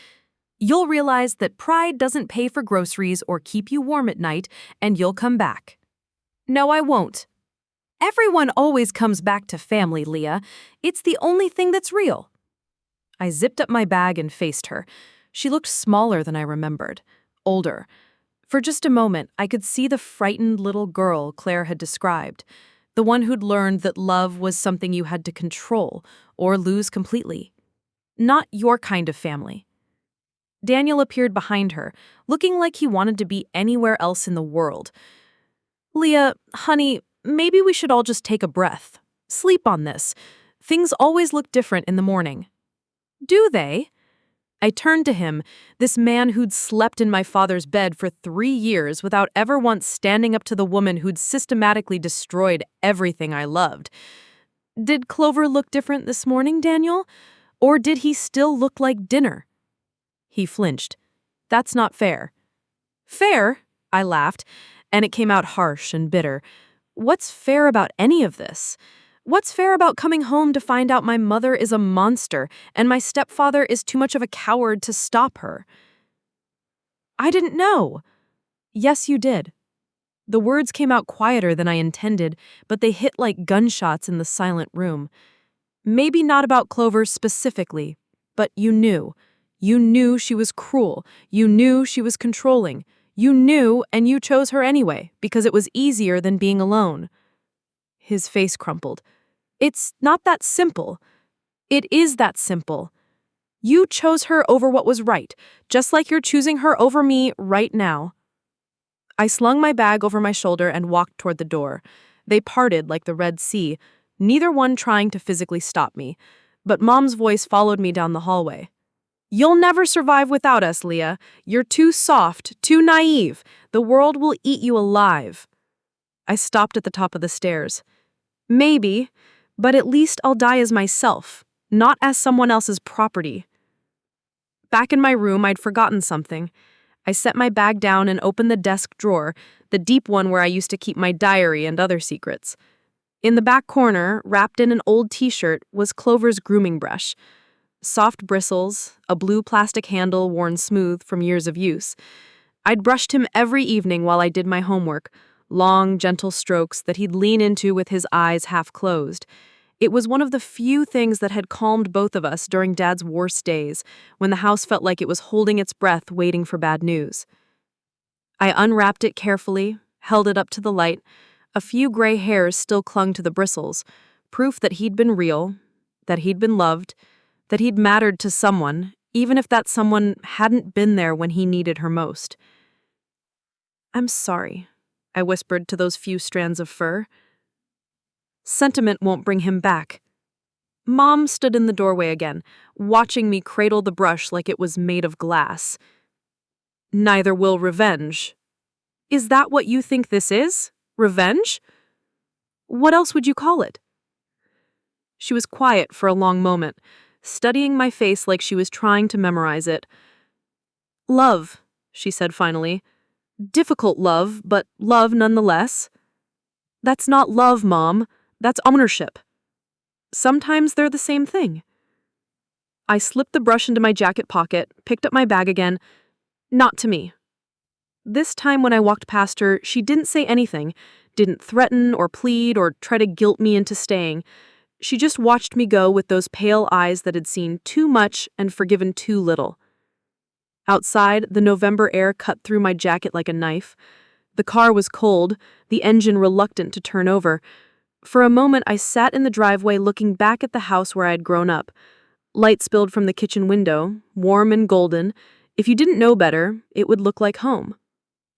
You'll realize that pride doesn't pay for groceries or keep you warm at night, and you'll come back. No, I won't. Everyone always comes back to family, Leah. It's the only thing that's real. I zipped up my bag and faced her. She looked smaller than I remembered, older. For just a moment, I could see the frightened little girl Claire had described, the one who'd learned that love was something you had to control or lose completely. Not your kind of family. Daniel appeared behind her, looking like he wanted to be anywhere else in the world. "Leah, honey, maybe we should all just take a breath. Sleep on this. Things always look different in the morning." "Do they?" I turned to him, this man who'd slept in my father's bed for 3 years without ever once standing up to the woman who'd systematically destroyed everything I loved. "Did Clover look different this morning, Daniel? Or did he still look like dinner?" He flinched. "That's not fair." "Fair?" I laughed, and it came out harsh and bitter. "What's fair about any of this? What's fair about coming home to find out my mother is a monster and my stepfather is too much of a coward to stop her?" "I didn't know." "Yes, you did." The words came out quieter than I intended, but they hit like gunshots in the silent room. "Maybe not about Clover specifically, but you knew. You knew she was cruel. You knew she was controlling. You knew, and you chose her anyway, because it was easier than being alone." His face crumpled. "It's not that simple." "It is that simple. You chose her over what was right, just like you're choosing her over me right now." I slung my bag over my shoulder and walked toward the door. They parted like the Red Sea, neither one trying to physically stop me. But Mom's voice followed me down the hallway. "You'll never survive without us, Leah. You're too soft, too naive. The world will eat you alive." I stopped at the top of the stairs. "Maybe, but at least I'll die as myself, not as someone else's property." Back in my room, I'd forgotten something. I set my bag down and opened the desk drawer, the deep one where I used to keep my diary and other secrets. In the back corner, wrapped in an old t-shirt, was Clover's grooming brush. Soft bristles, a blue plastic handle worn smooth from years of use. I'd brushed him every evening while I did my homework, long, gentle strokes that he'd lean into with his eyes half closed. It was one of the few things that had calmed both of us during Dad's worst days, when the house felt like it was holding its breath waiting for bad news. I unwrapped it carefully, held it up to the light. A few gray hairs still clung to the bristles, proof that he'd been real, that he'd been loved, that he'd mattered to someone, even if that someone hadn't been there when he needed her most. "I'm sorry," I whispered to those few strands of fur. "Sentiment won't bring him back." Mom stood in the doorway again, watching me cradle the brush like it was made of glass. "Neither will revenge." "Is that what you think this is? Revenge? What else would you call it?" She was quiet for a long moment, studying my face like she was trying to memorize it. "Love," she said finally. "Difficult love, but love nonetheless." "That's not love, Mom. That's ownership." "Sometimes they're the same thing." I slipped the brush into my jacket pocket, picked up my bag again. "Not to me." This time when I walked past her, she didn't say anything, didn't threaten or plead or try to guilt me into staying. She just watched me go with those pale eyes that had seen too much and forgiven too little. Outside, the November air cut through my jacket like a knife. The car was cold, the engine reluctant to turn over. For a moment, I sat in the driveway looking back at the house where I had grown up. Light spilled from the kitchen window, warm and golden. If you didn't know better, it would look like home.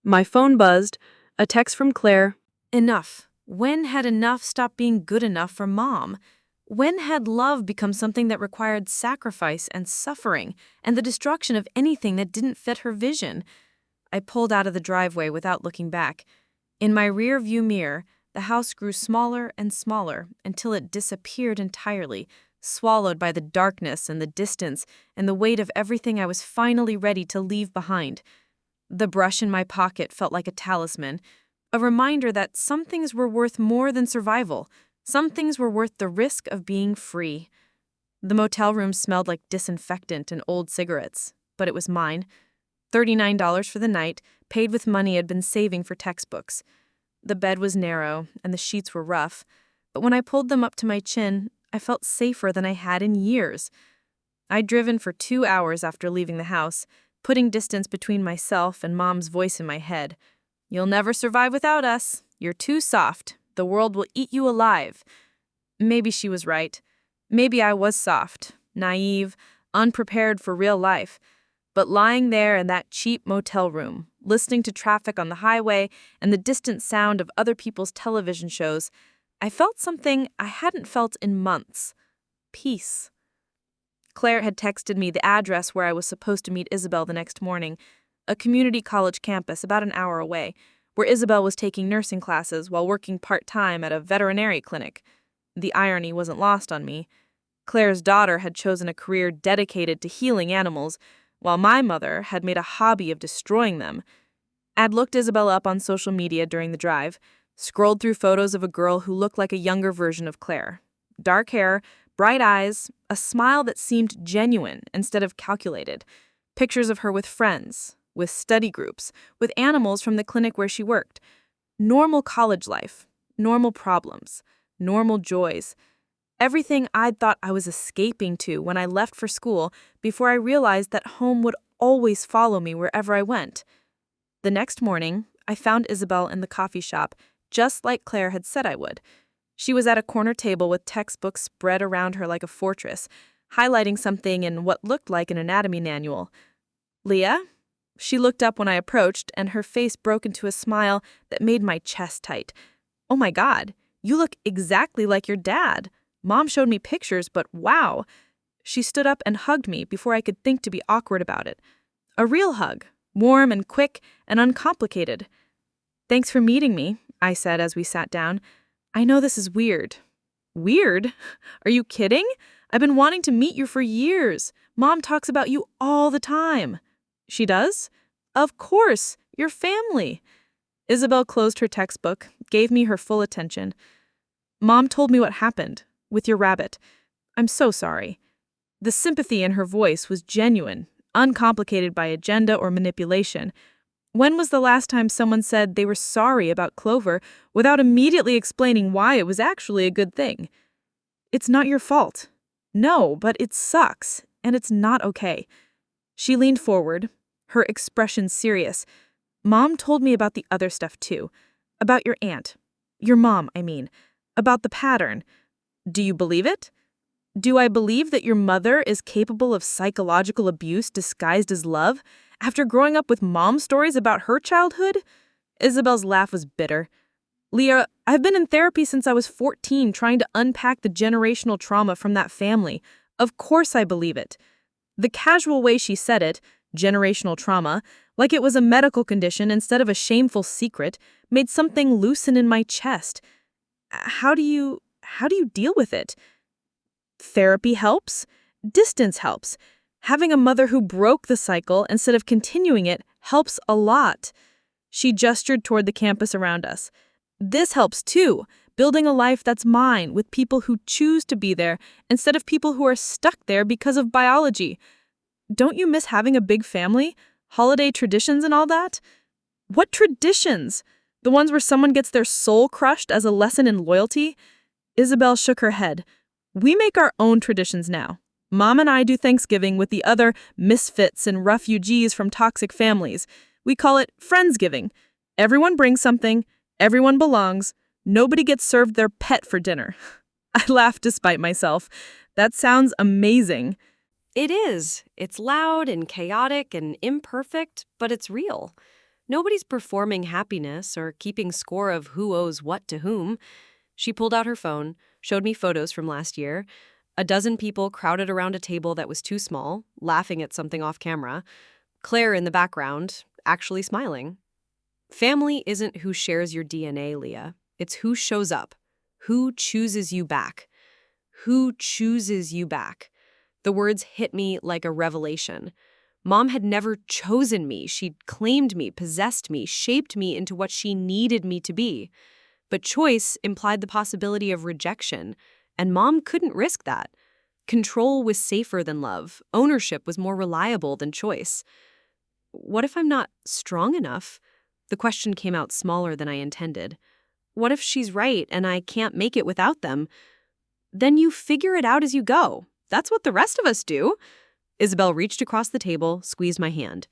My phone buzzed, a text from Claire. Enough. When had enough stopped being good enough for Mom? When had love become something that required sacrifice and suffering and the destruction of anything that didn't fit her vision? I pulled out of the driveway without looking back. In my rear view mirror, the house grew smaller and smaller until it disappeared entirely, swallowed by the darkness and the distance and the weight of everything I was finally ready to leave behind. The brush in my pocket felt like a talisman, a reminder that some things were worth more than survival. Some things were worth the risk of being free. The motel room smelled like disinfectant and old cigarettes, but it was mine. $39 for the night, paid with money I'd been saving for textbooks. The bed was narrow, and the sheets were rough, but when I pulled them up to my chin, I felt safer than I had in years. I'd driven for 2 hours after leaving the house, putting distance between myself and Mom's voice in my head. "You'll never survive without us. You're too soft. The world will eat you alive." Maybe she was right. Maybe I was soft, naive, unprepared for real life. But lying there in that cheap motel room, listening to traffic on the highway and the distant sound of other people's television shows, I felt something I hadn't felt in months. Peace. Claire had texted me the address where I was supposed to meet Isabel the next morning, a community college campus about an hour away, where Isabel was taking nursing classes while working part-time at a veterinary clinic. The irony wasn't lost on me. Claire's daughter had chosen a career dedicated to healing animals, while my mother had made a hobby of destroying them. I'd looked Isabel up on social media during the drive, scrolled through photos of a girl who looked like a younger version of Claire. Dark hair, bright eyes, a smile that seemed genuine instead of calculated. Pictures of her with friends, with study groups, with animals from the clinic where she worked. Normal college life, normal problems, normal joys. Everything I'd thought I was escaping to when I left for school before I realized that home would always follow me wherever I went. The next morning, I found Isabel in the coffee shop, just like Claire had said I would. She was at a corner table with textbooks spread around her like a fortress, highlighting something in what looked like an anatomy manual. "Leah?" She looked up when I approached, and her face broke into a smile that made my chest tight. "Oh my God, you look exactly like your dad. Mom showed me pictures, but wow." She stood up and hugged me before I could think to be awkward about it. A real hug, warm and quick and uncomplicated. "Thanks for meeting me," I said as we sat down. "I know this is weird." "Weird? Are you kidding? I've been wanting to meet you for years. Mom talks about you all the time." "She does?" "Of course, your family." Isabel closed her textbook, gave me her full attention. "Mom told me what happened with your rabbit. I'm so sorry." The sympathy in her voice was genuine, uncomplicated by agenda or manipulation. When was the last time someone said they were sorry about Clover without immediately explaining why it was actually a good thing? "It's not your fault." "No, but it sucks, and it's not okay." She leaned forward, her expression serious. "Mom told me about the other stuff too. About your aunt. Your mom, I mean. About the pattern. Do you believe it? Do I believe that your mother is capable of psychological abuse disguised as love after growing up with mom stories about her childhood?" Isabel's laugh was bitter. "Leah, I've been in therapy since I was 14 trying to unpack the generational trauma from that family. Of course I believe it." The casual way she said it, generational trauma, like it was a medical condition instead of a shameful secret, made something loosen in my chest. How do you deal with it?" "Therapy helps. Distance helps. Having a mother who broke the cycle instead of continuing it helps a lot." She gestured toward the campus around us. "This helps too, building a life that's mine with people who choose to be there instead of people who are stuck there because of biology. Don't you miss having a big family? Holiday traditions and all that?" "What traditions? The ones where someone gets their soul crushed as a lesson in loyalty?" Isabel shook her head. "We make our own traditions now. Mom and I do Thanksgiving with the other misfits and refugees from toxic families. We call it Friendsgiving. Everyone brings something, everyone belongs, nobody gets served their pet for dinner." I laughed despite myself. That sounds amazing. It is. It's loud and chaotic and imperfect, but it's real. Nobody's performing happiness or keeping score of who owes what to whom. She pulled out her phone, showed me photos from last year. A dozen people crowded around a table that was too small, laughing at something off camera. Claire in the background, actually smiling. Family isn't who shares your DNA, Leah. It's who shows up. Who chooses you back. Who chooses you back. The words hit me like a revelation. Mom had never chosen me. She'd claimed me, possessed me, shaped me into what she needed me to be. But choice implied the possibility of rejection, and Mom couldn't risk that. Control was safer than love. Ownership was more reliable than choice. What if I'm not strong enough? The question came out smaller than I intended. What if she's right and I can't make it without them? Then you figure it out as you go. That's what the rest of us do. Isabel reached across the table, squeezed my hand.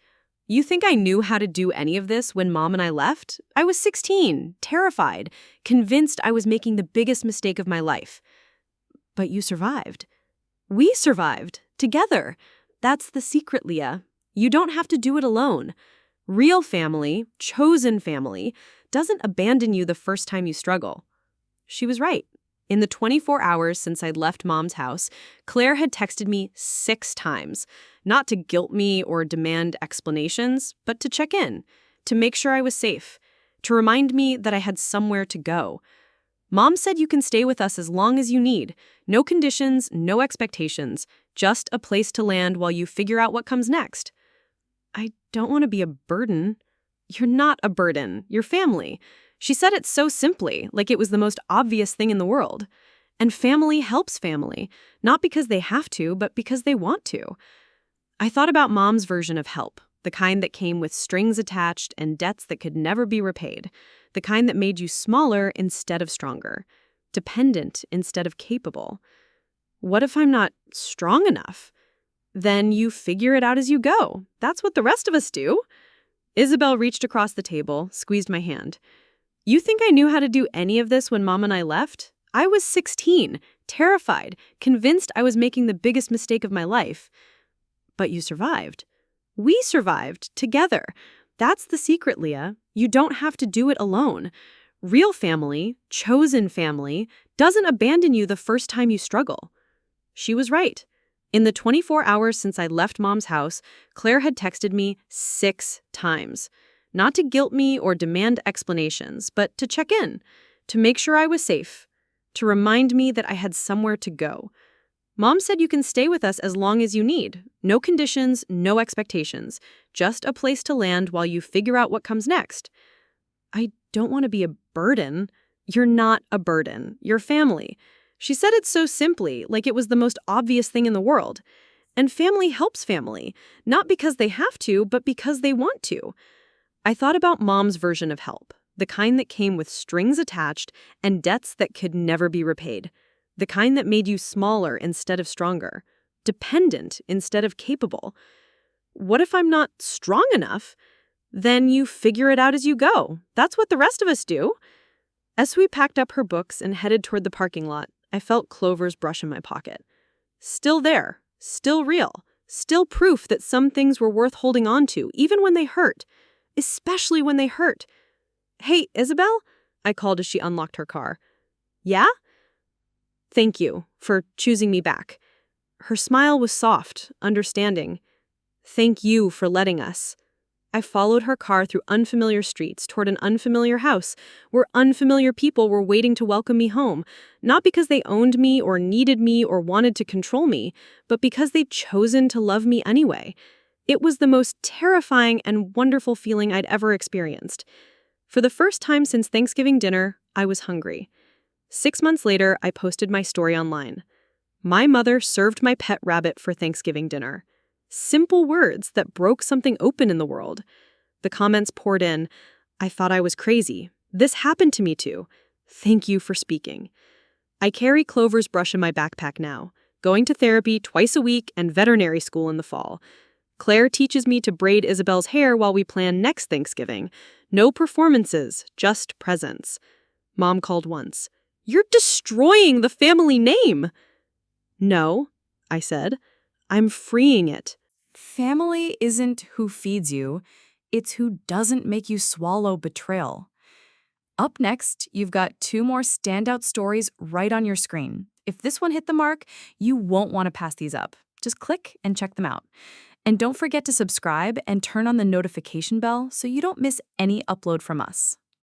You think I knew how to do any of this when Mom and I left? I was 16, terrified, convinced I was making the biggest mistake of my life. But you survived. We survived, together. That's the secret, Leah. You don't have to do it alone. Real family, chosen family, doesn't abandon you the first time you struggle. She was right. In the 24 hours since I'd left Mom's house, Claire had texted me 6 times, not to guilt me or demand explanations, but to check in, to make sure I was safe, to remind me that I had somewhere to go. Mom said you can stay with us as long as you need. No conditions, no expectations, just a place to land while you figure out what comes next. I don't want to be a burden. You're not a burden. You're family. She said it so simply, like it was the most obvious thing in the world. And family helps family, not because they have to, but because they want to. I thought about Mom's version of help, the kind that came with strings attached and debts that could never be repaid, the kind that made you smaller instead of stronger, dependent instead of capable. What if I'm not strong enough? Then you figure it out as you go. That's what the rest of us do. Isabel reached across the table, squeezed my hand. You think I knew how to do any of this when Mom and I left? I was 16, terrified, convinced I was making the biggest mistake of my life. But you survived. We survived, together. That's the secret, Leah. You don't have to do it alone. Real family, chosen family, doesn't abandon you the first time you struggle. She was right. In the 24 hours since I left Mom's house, Claire had texted me 6 times. Not to guilt me or demand explanations, but to check in, to make sure I was safe, to remind me that I had somewhere to go. Mom said you can stay with us as long as you need. No conditions, no expectations. Just a place to land while you figure out what comes next. I don't want to be a burden. You're not a burden. You're family. She said it so simply, like it was the most obvious thing in the world. And family helps family, not because they have to, but because they want to. I thought about Mom's version of help, the kind that came with strings attached and debts that could never be repaid, the kind that made you smaller instead of stronger, dependent instead of capable. What if I'm not strong enough? Then you figure it out as you go. That's what the rest of us do. As we packed up her books and headed toward the parking lot, I felt Clover's brush in my pocket. Still there, still real, still proof that some things were worth holding on to, even when they hurt. Especially when they hurt. Hey, Isabel? I called as she unlocked her car. Yeah? Thank you for choosing me back. Her smile was soft, understanding. Thank you for letting us. I followed her car through unfamiliar streets toward an unfamiliar house, where unfamiliar people were waiting to welcome me home, not because they owned me or needed me or wanted to control me, but because they'd chosen to love me anyway. It was the most terrifying and wonderful feeling I'd ever experienced. For the first time since Thanksgiving dinner, I was hungry. 6 months later, I posted my story online. My mother served my pet rabbit for Thanksgiving dinner. Simple words that broke something open in the world. The comments poured in. I thought I was crazy. This happened to me too. Thank you for speaking. I carry Clover's brush in my backpack now, going to therapy twice a week and veterinary school in the fall. Claire teaches me to braid Isabel's hair while we plan next Thanksgiving. No performances, just presents. Mom called once. You're destroying the family name. No, I said. I'm freeing it. Family isn't who feeds you, it's who doesn't make you swallow betrayal. Up next, you've got 2 more standout stories right on your screen. If this one hit the mark, you won't want to pass these up. Just click and check them out. And don't forget to subscribe and turn on the notification bell so you don't miss any upload from us.